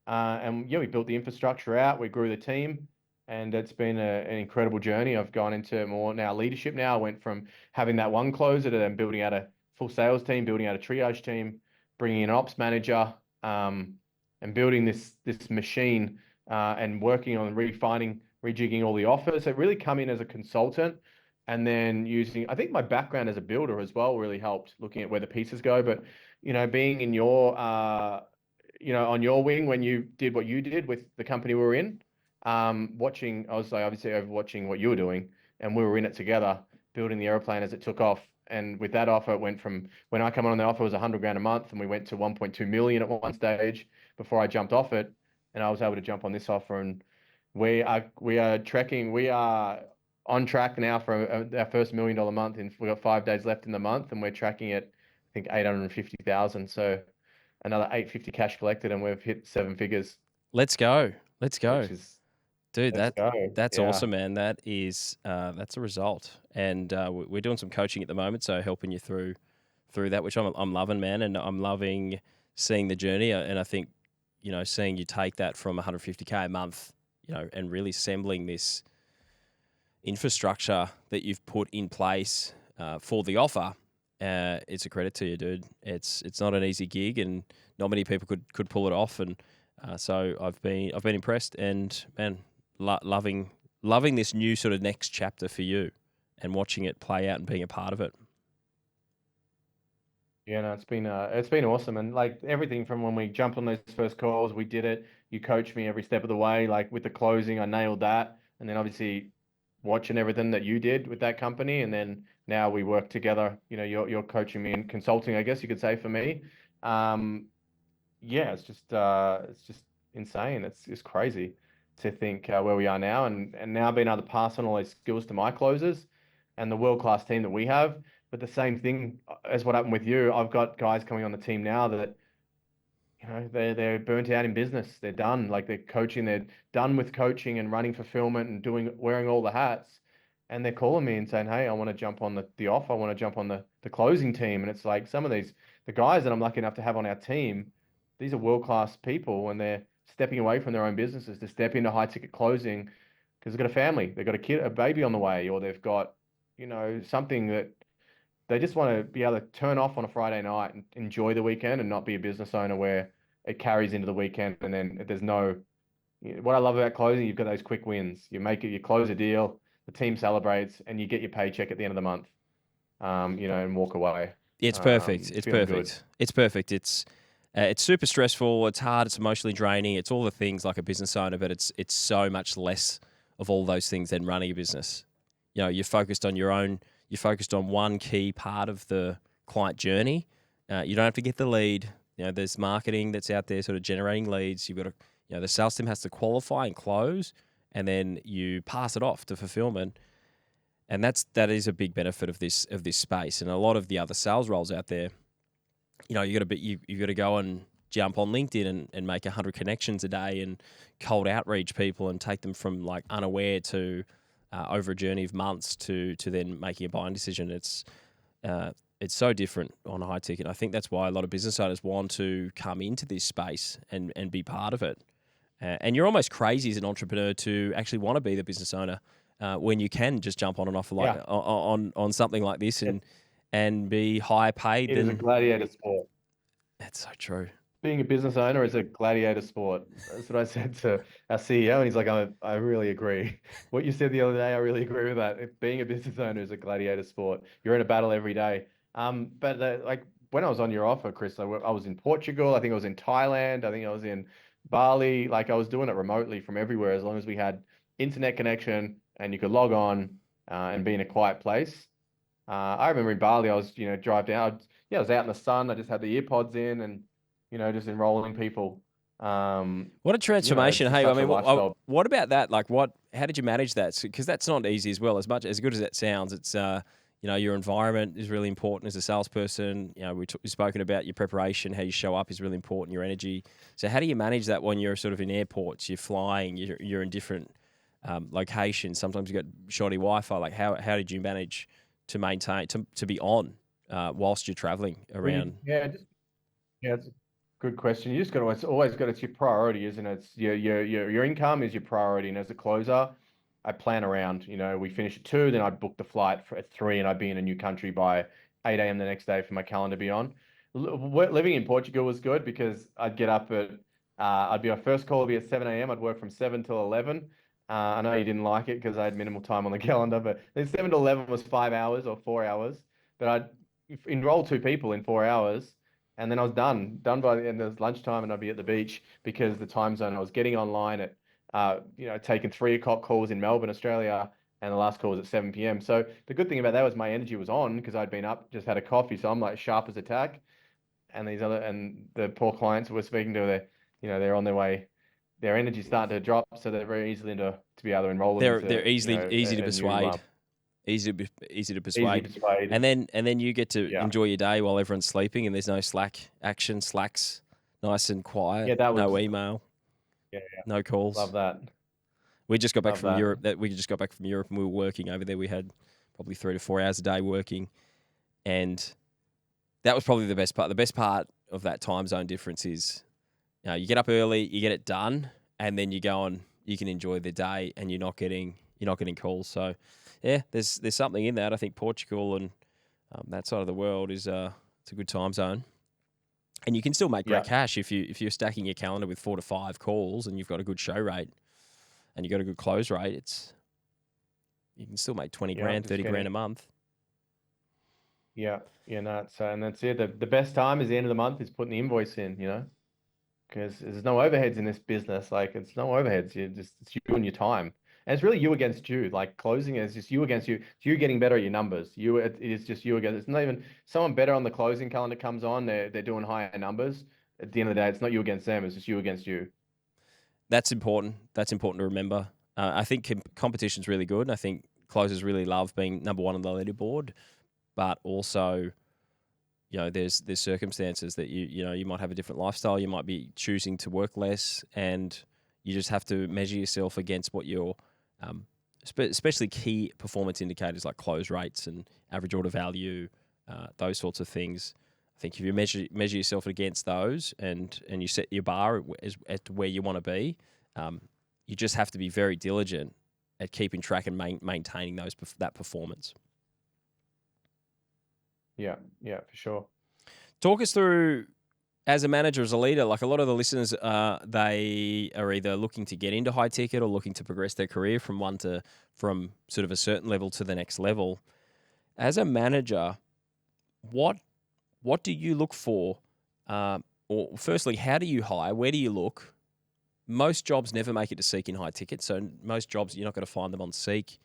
and yeah, we built the infrastructure out. We grew the team, and it's been an incredible journey. I've gone into more now leadership. Now I went from having that one closer to then building out a full sales team, building out a triage team, bringing in an ops manager, and building this machine, and working on rejigging all the offers. So really come in as a consultant, and then I think my background as a builder as well really helped looking at where the pieces go. But being in your on your wing when you did what you did with the company we were in, watching, I was like obviously over watching what you were doing, and we were in it together, building the airplane as it took off. And with that offer, it went from, when I come on the offer, it was 100 grand a month, and we went to 1.2 million at one stage before I jumped off it, and I was able to jump on this offer. And we are on track now for our first $1 million month. And we've got 5 days left in the month, and we're tracking at, I think, 850,000. So another 850 cash collected, and we've hit seven figures. Let's go, Which is, dude. let's go. That's Yeah. awesome, man. That's a result, and we're doing some coaching at the moment, so helping you through that, which I'm loving, man, and I'm loving seeing the journey. And I think seeing you take that from 150K a month, and really assembling this infrastructure that you've put in place for the offer. It's a credit to you, dude. It's not an easy gig, and not many people could pull it off. And So I've been impressed and man, loving this new sort of next chapter for you, and watching it play out and being a part of it. Yeah, no, it's been awesome, and like everything from when we jumped on those first calls, we did it. You coached me every step of the way. Like with the closing, I nailed that, and then obviously watching everything that you did with that company, and then now we work together. You know, you're coaching me and consulting, I guess you could say for me. Um, yeah, it's just insane. It's crazy to think where we are now, and now being able to pass on all those skills to my closers and the world class team that we have. But the same thing as what happened with you, I've got guys coming on the team now that they're burnt out in business. They're done. Like they're coaching. They're done with coaching and running fulfillment and doing wearing all the hats. And they're calling me and saying, "Hey, I want to jump on the off. I want to jump on the closing team." And it's like some of the guys that I'm lucky enough to have on our team. These are world class people, and they're stepping away from their own businesses to step into high ticket closing because they've got a family, they've got a baby on the way, or they've got something that they just want to be able to turn off on a Friday night and enjoy the weekend and not be a business owner where it carries into the weekend and then there's no. What I love about closing, you've got those quick wins. You make it, you close a deal, the team celebrates, and you get your paycheck at the end of the month. And walk away. It's perfect. It's Feeling good. perfect. It's perfect. It's super stressful. It's hard. It's emotionally draining. It's all the things like a business owner, but it's so much less of all those things than running a business. You know, you're focused on your own. You're focused on one key part of the client journey. You don't have to get the lead. You know, there's marketing that's out there sort of generating leads. You've got to, the sales team has to qualify and close, and then you pass it off to fulfillment. And that is a big benefit of this space. And a lot of the other sales roles out there, you got to go and jump on LinkedIn and make 100 connections a day and cold outreach people and take them from like unaware to over a journey of months to then making a buying decision. It's so different on high ticket. I think that's why a lot of business owners want to come into this space and be part of it. And you're almost crazy as an entrepreneur to actually want to be the business owner when you can just jump on an offer like on something like this and be higher paid. It is a gladiator sport. That's so true. Being a business owner is a gladiator sport. That's what I said to our CEO, and he's like, I really agree. What you said the other day, I really agree with that. If being a business owner is a gladiator sport. You're in a battle every day. But like when I was on your offer, Chris, I was in Portugal. I think I was in Thailand. I think I was in Bali. Like I was doing it remotely from everywhere, as long as we had internet connection and you could log on and be in a quiet place. I remember in Bali, I was, drive down. I was out in the sun. I just had the ear pods in and, just enrolling people. What a transformation! Hey, I mean, what about that? Like, how did you manage that? Because that's not easy as well. As good as that sounds, it's your environment is really important as a salesperson. We've spoken about your preparation, how you show up is really important. Your energy. So, how do you manage that when you're sort of in airports, you're flying, you're in different locations? Sometimes you got shoddy Wi-Fi. Like, how did you manage to maintain to be on whilst you're traveling around? It's a good question. You just got to always got it's your priority, isn't it? It's your income is your priority, and as a closer, I plan around. We finish at 2, then I'd book the flight at 3, and I'd be in a new country by 8 a.m. the next day for my calendar to be on. Living in Portugal was good because I'd get up at my first call would be at 7 a.m. I'd work from 7 till 11. I know you didn't like it because I had minimal time on the calendar, but then 7 to 11 was 5 hours or 4 hours. But I'd enroll 2 people in 4 hours, and then I was done by the end of lunchtime, and I'd be at the beach because the time zone I was getting online at, taking 3 o'clock calls in Melbourne, Australia, and the last call was at 7 p.m. So the good thing about that was my energy was on because I'd been up, just had a coffee, so I'm like sharp as a tack. And the poor clients we're speaking to, they're on their way. Their energy's starting to drop, so they're very easily to be able to enroll them. They're easy to persuade. Easy to persuade. And then you get to enjoy your day while everyone's sleeping, and there's no action. Slack's nice and quiet. No email. No calls. Love that. We just got back from Europe. We just got back from Europe, and we were working over there. We had probably 3 to 4 hours a day working, and that was probably the best part. The best part of that time zone difference is, you get up early, you get it done, and then you go on. You can enjoy the day, and you're not getting calls. So, yeah, there's something in that. I think Portugal and that side of the world it's a good time zone. And you can still make great Yeah. cash if you're stacking your calendar with 4 to 5 calls and you've got a good show rate and you've got a good close rate. You can still make 20 Yeah. grand, Just 30 grand getting. a month. Yeah. Yeah. No. So, and that's it. The best time is the end of the month is putting the invoice in. Because there's no overheads in this business. Like it's no overheads. It's you and your time. And it's really you against you. Like closing is just you against you. It's you getting better at your numbers. It is just you against. It's not even someone better on the closing calendar comes on. They're doing higher numbers. At the end of the day, it's not you against them. It's just you against you. That's important. That's important to remember. I think competition's really good. And I think closers really love being number one on the leaderboard, but also, there's circumstances that you might have a different lifestyle. You might be choosing to work less, and you just have to measure yourself against what your, especially key performance indicators like close rates and average order value, those sorts of things. I think if you measure yourself against those and you set your bar at where you want to be, you just have to be very diligent at keeping track and maintaining that performance. Yeah, yeah, for sure. Talk us through, as a manager, as a leader, like a lot of the listeners, they are either looking to get into high ticket or looking to progress their career from sort of a certain level to the next level. As a manager, what do you look for? Or firstly, how do you hire? Where do you look? Most jobs never make it to Seek in high ticket, so most jobs you're not going to find them on Seek.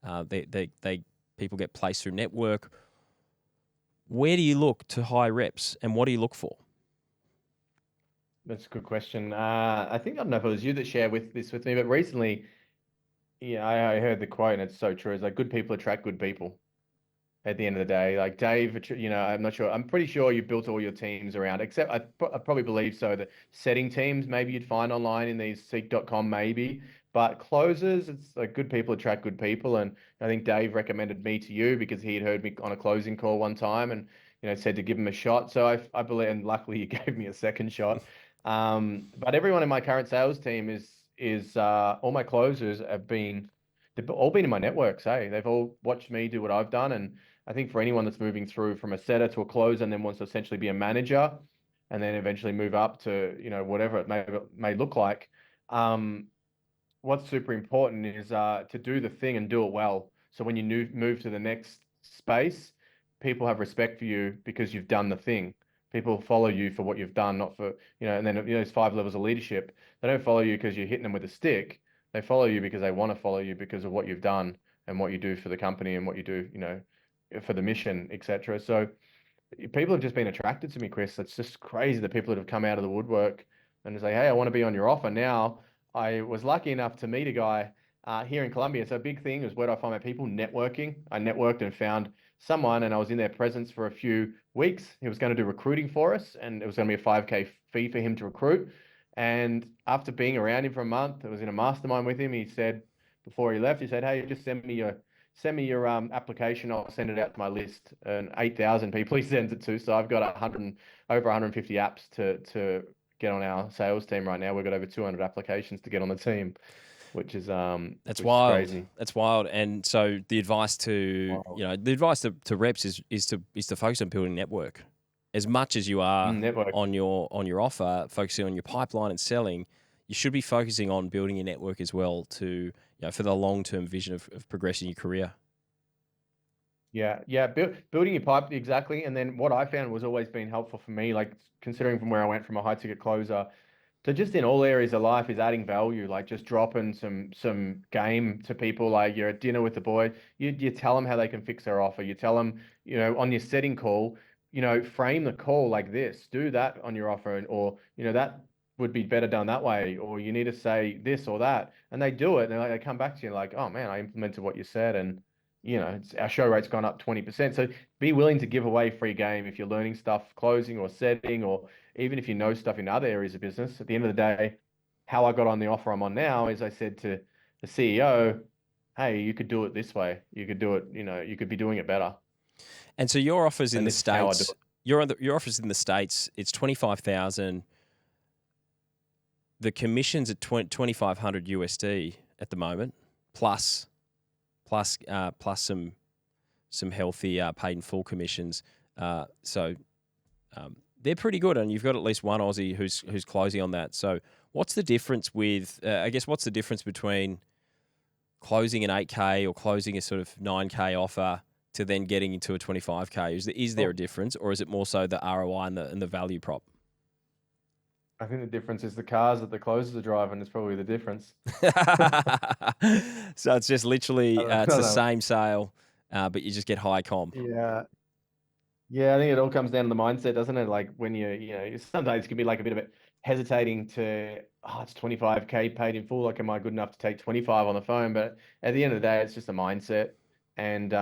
People get placed through network. Where do you look to hire reps, and what do you look for? That's a good question. I think I don't know if it was you that shared this with me, but recently, yeah, I heard the quote, and it's so true. It's like good people attract good people. At the end of the day, like Dave, I'm not sure. I'm pretty sure you built all your teams around, except I probably believe so. The setting teams, maybe you'd find online in these seek.com, maybe. But closers, it's like good people attract good people. And I think Dave recommended me to you because he had heard me on a closing call one time and, said to give him a shot. So I believe, and luckily you gave me a second shot. But everyone in my current sales team is all my closers they've all been in my networks. Hey, they've all watched me do what I've done. And I think for anyone that's moving through from a setter to a closer and then wants to essentially be a manager and then eventually move up to, whatever it may look like, what's super important is to do the thing and do it well. So when you move to the next space, people have respect for you because you've done the thing. People follow you for what you've done, not for, and then, there's 5 levels of leadership. They don't follow you because you're hitting them with a stick. They follow you because they want to follow you because of what you've done and what you do for the company and what you do, for the mission, etc. So people have just been attracted to me, Chris. It's just crazy the people that have come out of the woodwork and say, "Hey, I want to be on your offer." Now, I was lucky enough to meet a guy here in Colombia. So a big thing is where do I find my people? Networking. I networked and found someone, and I was in their presence for a few weeks. He was going to do recruiting for us, and it was going to be a 5K fee for him to recruit. And after being around him for a month, I was in a mastermind with him. He said before he left, he said, "Hey, just send me your application. I'll send it out to my list." And 8,000 people he sends it to. So I've got over 150 apps to get on our sales team right now. We've got over 200 applications to get on the team, which is That's which is wild. crazy. That's wild. And so the advice to reps is to focus on building network as much as you are Network. on your offer, focusing on your pipeline and selling. You should be focusing on building your network as well for the long-term vision of progressing your career. Yeah, yeah, building your pipe exactly. And then what I found was always been helpful for me, like considering from where I went from a high ticket closer to just in all areas of life is adding value, like just dropping some game to people. Like you're at dinner with the boy, you tell them how they can fix their offer. You tell them, on your setting call, frame the call like this, do that on your offer, or that would be better done that way, or you need to say this or that, and they do it, and they come back to you like, oh man, I implemented what you said, and our show rate's gone up 20%. So be willing to give away free game if you're learning stuff, closing or setting, or even if you know stuff in other areas of business. At the end of the day, how I got on the offer I'm on now is I said to the CEO, "Hey, you could do it this way. You could do it. You could be doing it better." And so your offers in And the this is how I do States, it. your offers in the States, it's 25,000. The commission's at 2,500 USD at the moment, plus some healthy paid in full commissions. So they're pretty good, and you've got at least one Aussie who's closing on that. So, what's the difference with? I guess what's the difference between closing an 8K or closing a sort of 9K offer to then getting into a 25K? Is there a Oh, difference, or is it more so the ROI and the value prop? I think the difference is the cars that the closers are driving is probably the difference. So it's just I literally don't, I it's don't the know. same sale, but you just get high comp. Yeah. Yeah, I think it all comes down to the mindset, doesn't it? Like when sometimes it can be like a bit of it hesitating to, oh, it's 25K paid in full. Like, am I good enough to take 25 on the phone? But at the end of the day, it's just a mindset. And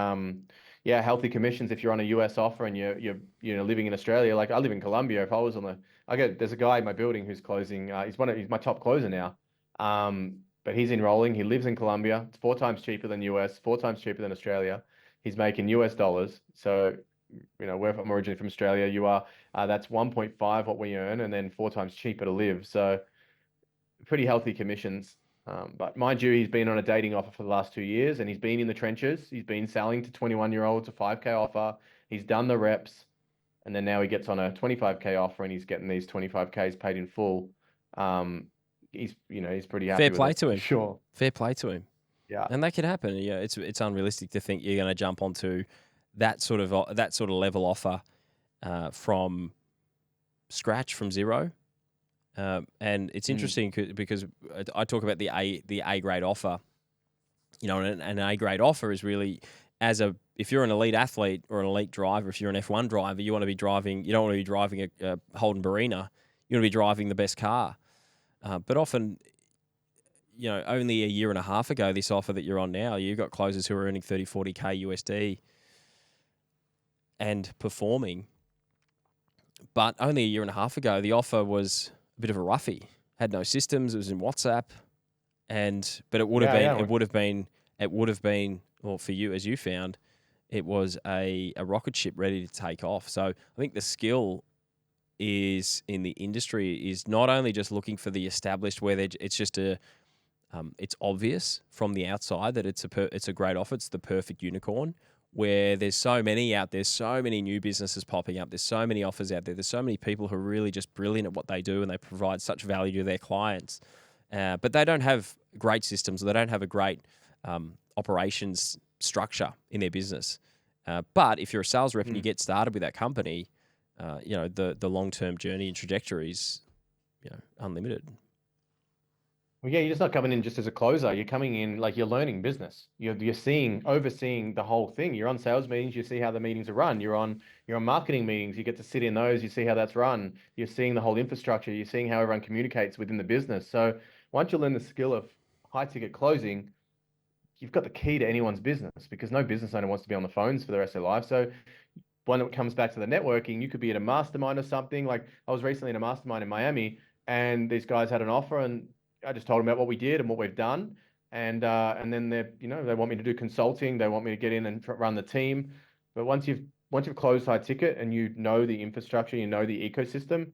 yeah, healthy commissions if you're on a US offer and you're living in Australia. Like I live in Colombia. If I was on there's a guy in my building who's closing. He's my top closer now. But he's enrolling. He lives in Colombia. It's 4 times cheaper than US, 4 times cheaper than Australia. He's making US dollars. So where I'm originally from Australia, you are, that's 1.5 what we earn, and then 4 times cheaper to live. So pretty healthy commissions. But mind you, he's been on a dating offer for the last 2 years, and he's been in the trenches. He's been selling to 21-year-olds a 5K offer. He's done the reps, and then now he gets on a 25K offer, and he's getting these 25Ks paid in full. He's pretty Fair happy with play it to for him. sure. Fair play to him. Yeah. And that could happen. Yeah, it's unrealistic to think you're going to jump onto that sort of level offer from scratch, from zero. And it's Mm. interesting because I talk about the A grade offer. And an A grade offer is really if you're an elite athlete or an elite driver, if you're an F1 driver, you want to be driving. You don't want to be driving a Holden Barina. You want to be driving the best car. But often, only a year and a half ago, this offer that you're on now, you've got closers who are earning 30, 40K USD and performing. But only a year and a half ago, the offer was a bit of a roughie. Had no systems. It was in WhatsApp, but it would have Yeah, been, yeah. well, for you, as you found, it was a rocket ship ready to take off. So I think the skill is in the industry is not only just looking for the established where it's just it's obvious from the outside that it's a great offer. It's the perfect unicorn. Where there's so many out there, so many new businesses popping up. There's so many offers out there. There's so many people who are really just brilliant at what they do, and they provide such value to their clients. But they don't have great systems. They don't have a great operations structure in their business. But if you're a sales rep and you Mm. get started with that company, the long term journey and trajectory is unlimited. Well, yeah, you're just not coming in just as a closer. You're coming in like you're learning business. You're overseeing the whole thing. You're on sales meetings. You see how the meetings are run. You're on marketing meetings. You get to sit in those. You see how that's run. You're seeing the whole infrastructure. You're seeing how everyone communicates within the business. So once you learn the skill of high ticket closing, you've got the key to anyone's business because no business owner wants to be on the phones for the rest of their life. So when it comes back to the networking, you could be at a mastermind or something. Like I was recently in a mastermind in Miami, and these guys had an offer, and I just told them about what we did and what we've done, and then they want me to do consulting, they want me to get in and run the team. But once you've closed high ticket and you know the infrastructure, you know the ecosystem,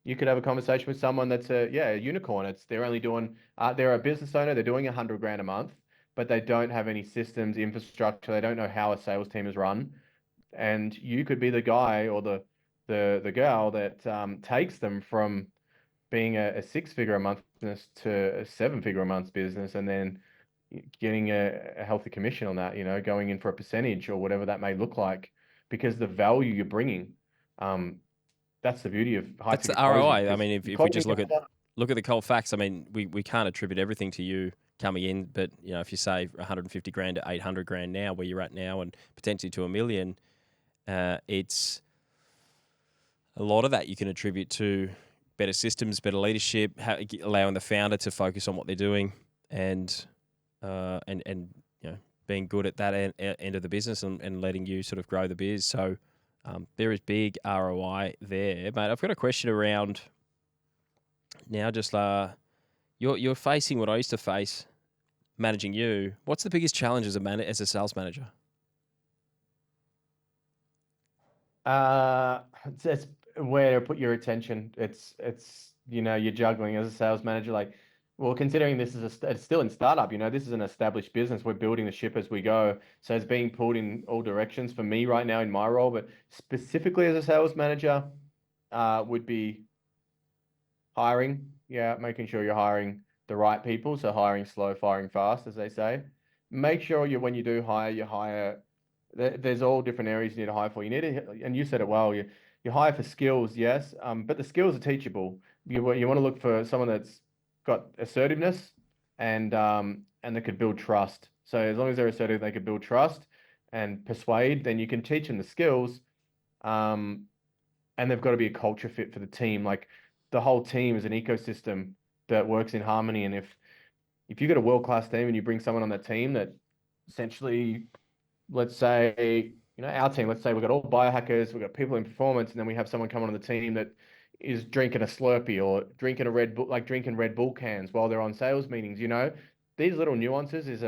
you could have a conversation with someone that's a unicorn. They're only doing they're a business owner, they're doing 100 grand a month, but they don't have any systems, infrastructure, they don't know how a sales team is run, and you could be the guy or the girl that takes them from being a 6 figure a month business to a 7 figure a month business, and then getting a healthy commission on that. Going in for a percentage or whatever that may look like, because the value you're bringing. That's the beauty of high That's the ticket closing, ROI. I because mean, if we closing just look at the cold facts, I mean, we can't attribute everything to you coming in, but if you say 150 grand to 800 grand now, where you're at now, and potentially to a million, it's a lot of that you can attribute to better systems, better leadership, allowing the founder to focus on what they're doing, and being good at that end of the business, and letting you sort of grow the biz. So there is big ROI there. But I've got a question around now. Just you're facing what I used to face managing you. What's the biggest challenge as a sales manager? It's where to put your attention. It's you're juggling as a sales manager. Like, well, considering this is it's still in startup. This is an established business. We're building the ship as we go, so it's being pulled in all directions for me right now in my role. But specifically as a sales manager, would be hiring. Yeah, making sure you're hiring the right people. So hiring slow, firing fast, as they say. Make sure when you do hire, you hire. There's all different areas you need to hire for. You need to, and you said it well. You hire for skills, yes, but the skills are teachable. You want to look for someone that's got assertiveness and that could build trust. So as long as they're assertive, they could build trust and persuade. Then you can teach them the skills. Um, and they've got to be a culture fit for the team. Like the whole team is an ecosystem that works in harmony. And if you've got a world class team and you bring someone on that team that essentially, let's say, our team, let's say we've got all biohackers, we've got people in performance, and then we have someone come on the team that is drinking a Slurpee or drinking a Red Bull, like drinking Red Bull cans while they're on sales meetings, these little nuances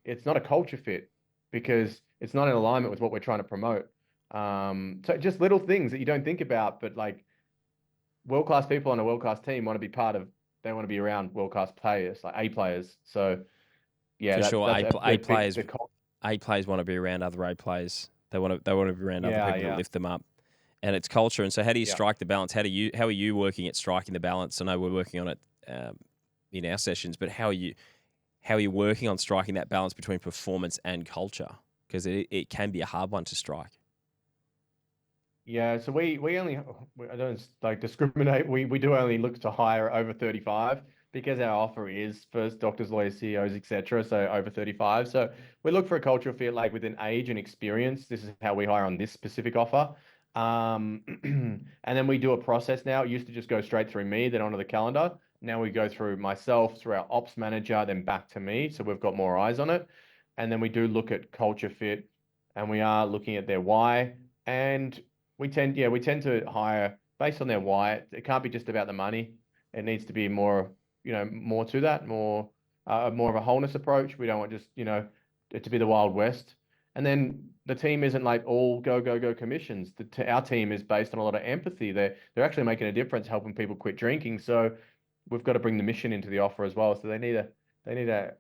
it's not a culture fit because it's not in alignment with what we're trying to promote. So just little things that you don't think about, but like world class people on a world class team want to be they want to be around world class players, like A players. So yeah, For that's sure. that's a big Players the cult. A players want to be around other A players. They want to be around other Yeah, people that yeah, lift them up. And it's culture. And so, how do you yeah. strike the balance? How are you working at striking the balance? I know we're working on it in our sessions, but how are you working on striking that balance between performance and culture? Because it can be a hard one to strike. Yeah, so we only I don't like discriminate. We do only look to hire over 35 because our offer is first doctors, lawyers, CEOs, etc. So over 35. So we look for a cultural fit like within age and experience. This is how we hire on this specific offer. And then we do a process now. It used to just go straight through me, then onto the calendar. Now we go through myself, through our ops manager, then back to me. So we've got more eyes on it. And then we do look at culture fit and we are looking at their why. And we tend to hire based on their why. It can't be just about the money. It needs to be more, more to that, more of a wholeness approach. We don't want just, it to be the Wild West. And then the team isn't like all go, go, go commissions. Our team is based on a lot of empathy. They're actually making a difference, helping people quit drinking. So we've got to bring the mission into the offer as well. So they need to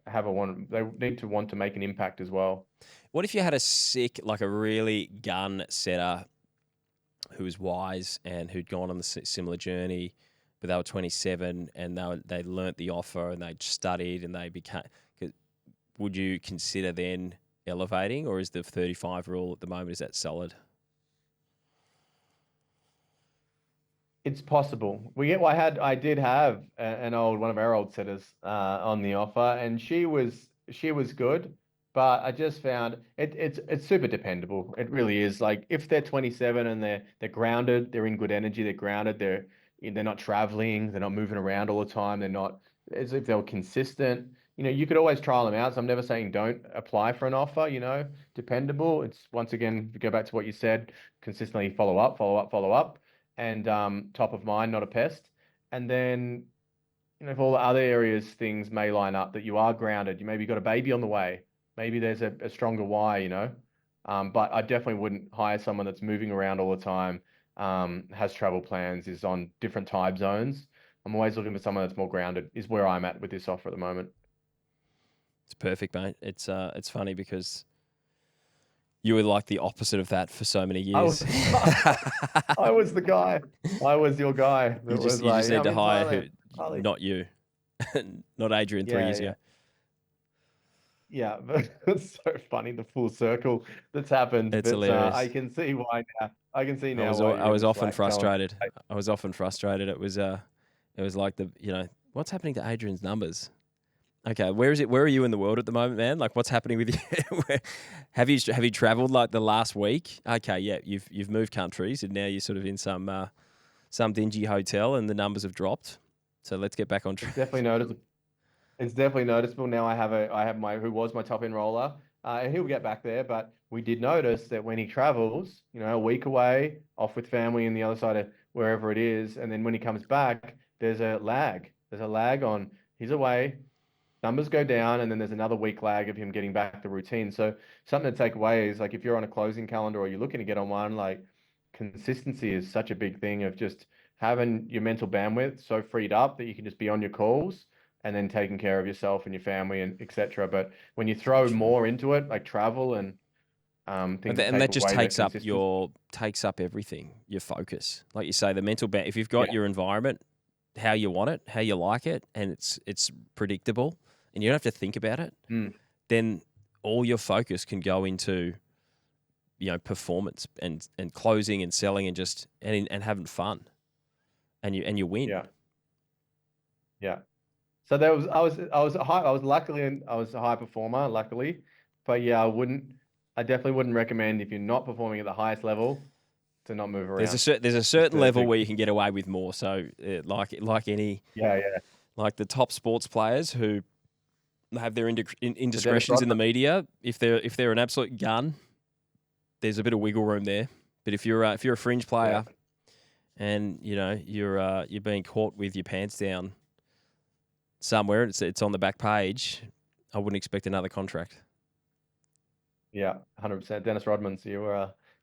have they need to want to make an impact as well. What if you had like a really gun setter who was wise and who'd gone on the similar journey, but they were 27 and they learnt the offer and they'd studied and they became. Would you consider then elevating, or is the 35 rule at the moment, is that solid? It's possible. I did have an one of our old setters on the offer, and she was good, but I just found it's super dependable. It really is. Like if they're 27 and they're grounded, they're in good energy, they're grounded, they're not traveling, they're not moving around all the time, they're not as if they were consistent. You could always trial them out. So I'm never saying don't apply for an offer. Dependable. It's once again, if you go back to what you said, consistently follow up, follow up, follow up and top of mind, not a pest. And then, if all the other areas things may line up that you are grounded, you maybe got a baby on the way, maybe there's a stronger why. But I definitely wouldn't hire someone that's moving around all the time, has travel plans, is on different time zones. I'm always looking for someone that's more grounded, is where I'm at with this offer at the moment. It's perfect, mate. It's funny because you were like the opposite of that for so many I was, years. I was the guy. I was your guy You that was just like, yeah, need I'm to in hire Thailand. Bali. not you, not Adrian 3 years Yeah, ago. yeah. Yeah, but it's so funny the full circle that's happened. It's But I hilarious. can see why now. I can see I now was why I you're in was the often Slack going. frustrated. I was often frustrated. It was like what's happening to Adrian's numbers? Okay, where is it? Where are you in the world at the moment, man? Like, what's happening with you? Have you traveled like the last week? Okay, yeah, you've moved countries and now you're sort of in some dingy hotel and the numbers have dropped. So let's get back on It's track. definitely noticeable. It's definitely noticeable. Now I have my who was my top enroller, and he'll get back there. But we did notice that when he travels, a week away, off with family in the other side of wherever it is, and then when he comes back, there's a lag. There's a lag on he's away, numbers go down, and then there's another week lag of him getting back the routine. So something to take away is like if you're on a closing calendar or you're looking to get on one, like consistency is such a big thing of just having your mental bandwidth so freed up that you can just be on your calls and then taking care of yourself and your family and etc. But when you For throw sure. more into it, like travel and things that And take that just away the consistency. takes up everything, your focus. Like you say, the mental if you've got Yeah, your environment how you want it, how you like it, and it's predictable, and you don't have to think about it, mm, then all your focus can go into performance and closing and selling and just and having fun, and you win. yeah, yeah. So there was I was a high performer, luckily, but yeah, I definitely wouldn't recommend if you're not performing at the highest level to not move around. There's a Just certain level to where you can get away with more. So like any yeah, yeah. like the top sports players who have their The Dennis indiscretions in the Rodman. media. If they're an absolute gun, there's a bit of wiggle room there. But if you're a fringe Yeah, player and you're being caught with your pants down somewhere, it's on the back page, I wouldn't expect another contract. yeah, 100%. Dennis Rodman. So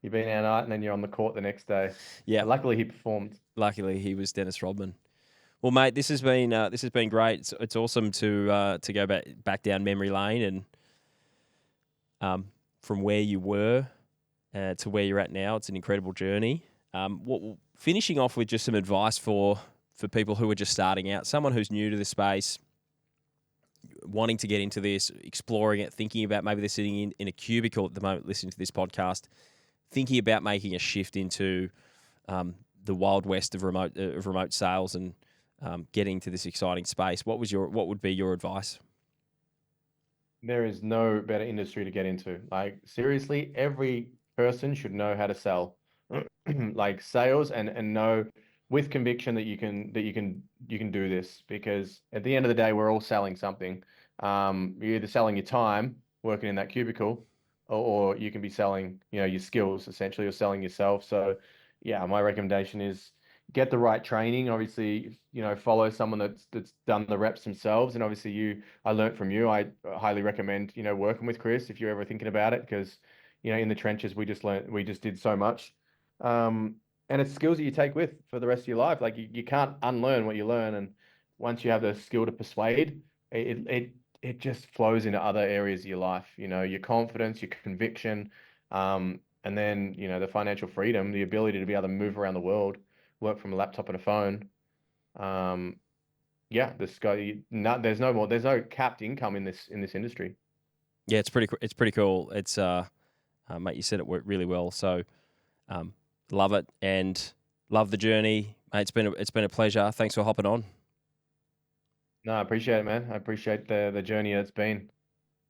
you've been out and then you're on the court the next day. Yeah, But luckily he performed. luckily he was Dennis Rodman. Well, mate, this has been great. It's awesome to go back down memory lane and from where you were to where you're at now. It's an incredible journey. Finishing off with just some advice for people who are just starting out, someone who's new to the space, wanting to get into this, exploring it, thinking about maybe they're sitting in a cubicle at the moment listening to this podcast, thinking about making a shift into the wild west of remote sales and getting to this exciting space. What would be your advice? There is no better industry to get into. Like seriously, every person should know how to sell. Like sales and know with conviction that you can do this because at the end of the day, we're all selling something. You're either selling your time working in that cubicle, or you can be selling, your skills essentially, or selling yourself. So, yeah, my recommendation is get the right training. Obviously, follow someone that's done the reps themselves. And obviously, I learned from you. I highly recommend, working with Chris if you're ever thinking about it, because, in the trenches, we just did so much. Um, and it's skills that you take with for the rest of your life. Like you can't unlearn what you learn. And once you have the skill to persuade, it just flows into other areas of your life, your confidence, your conviction, and then, the financial freedom, the ability to be able to move around the world, work from a laptop and a phone. Um, yeah, there's no capped income in this industry. Yeah, it's pretty cool. It's mate, you said it worked really well. So um, love it and love the journey, mate. It's been a pleasure. Thanks for hopping on. No, I appreciate it, man. I appreciate the journey it's been.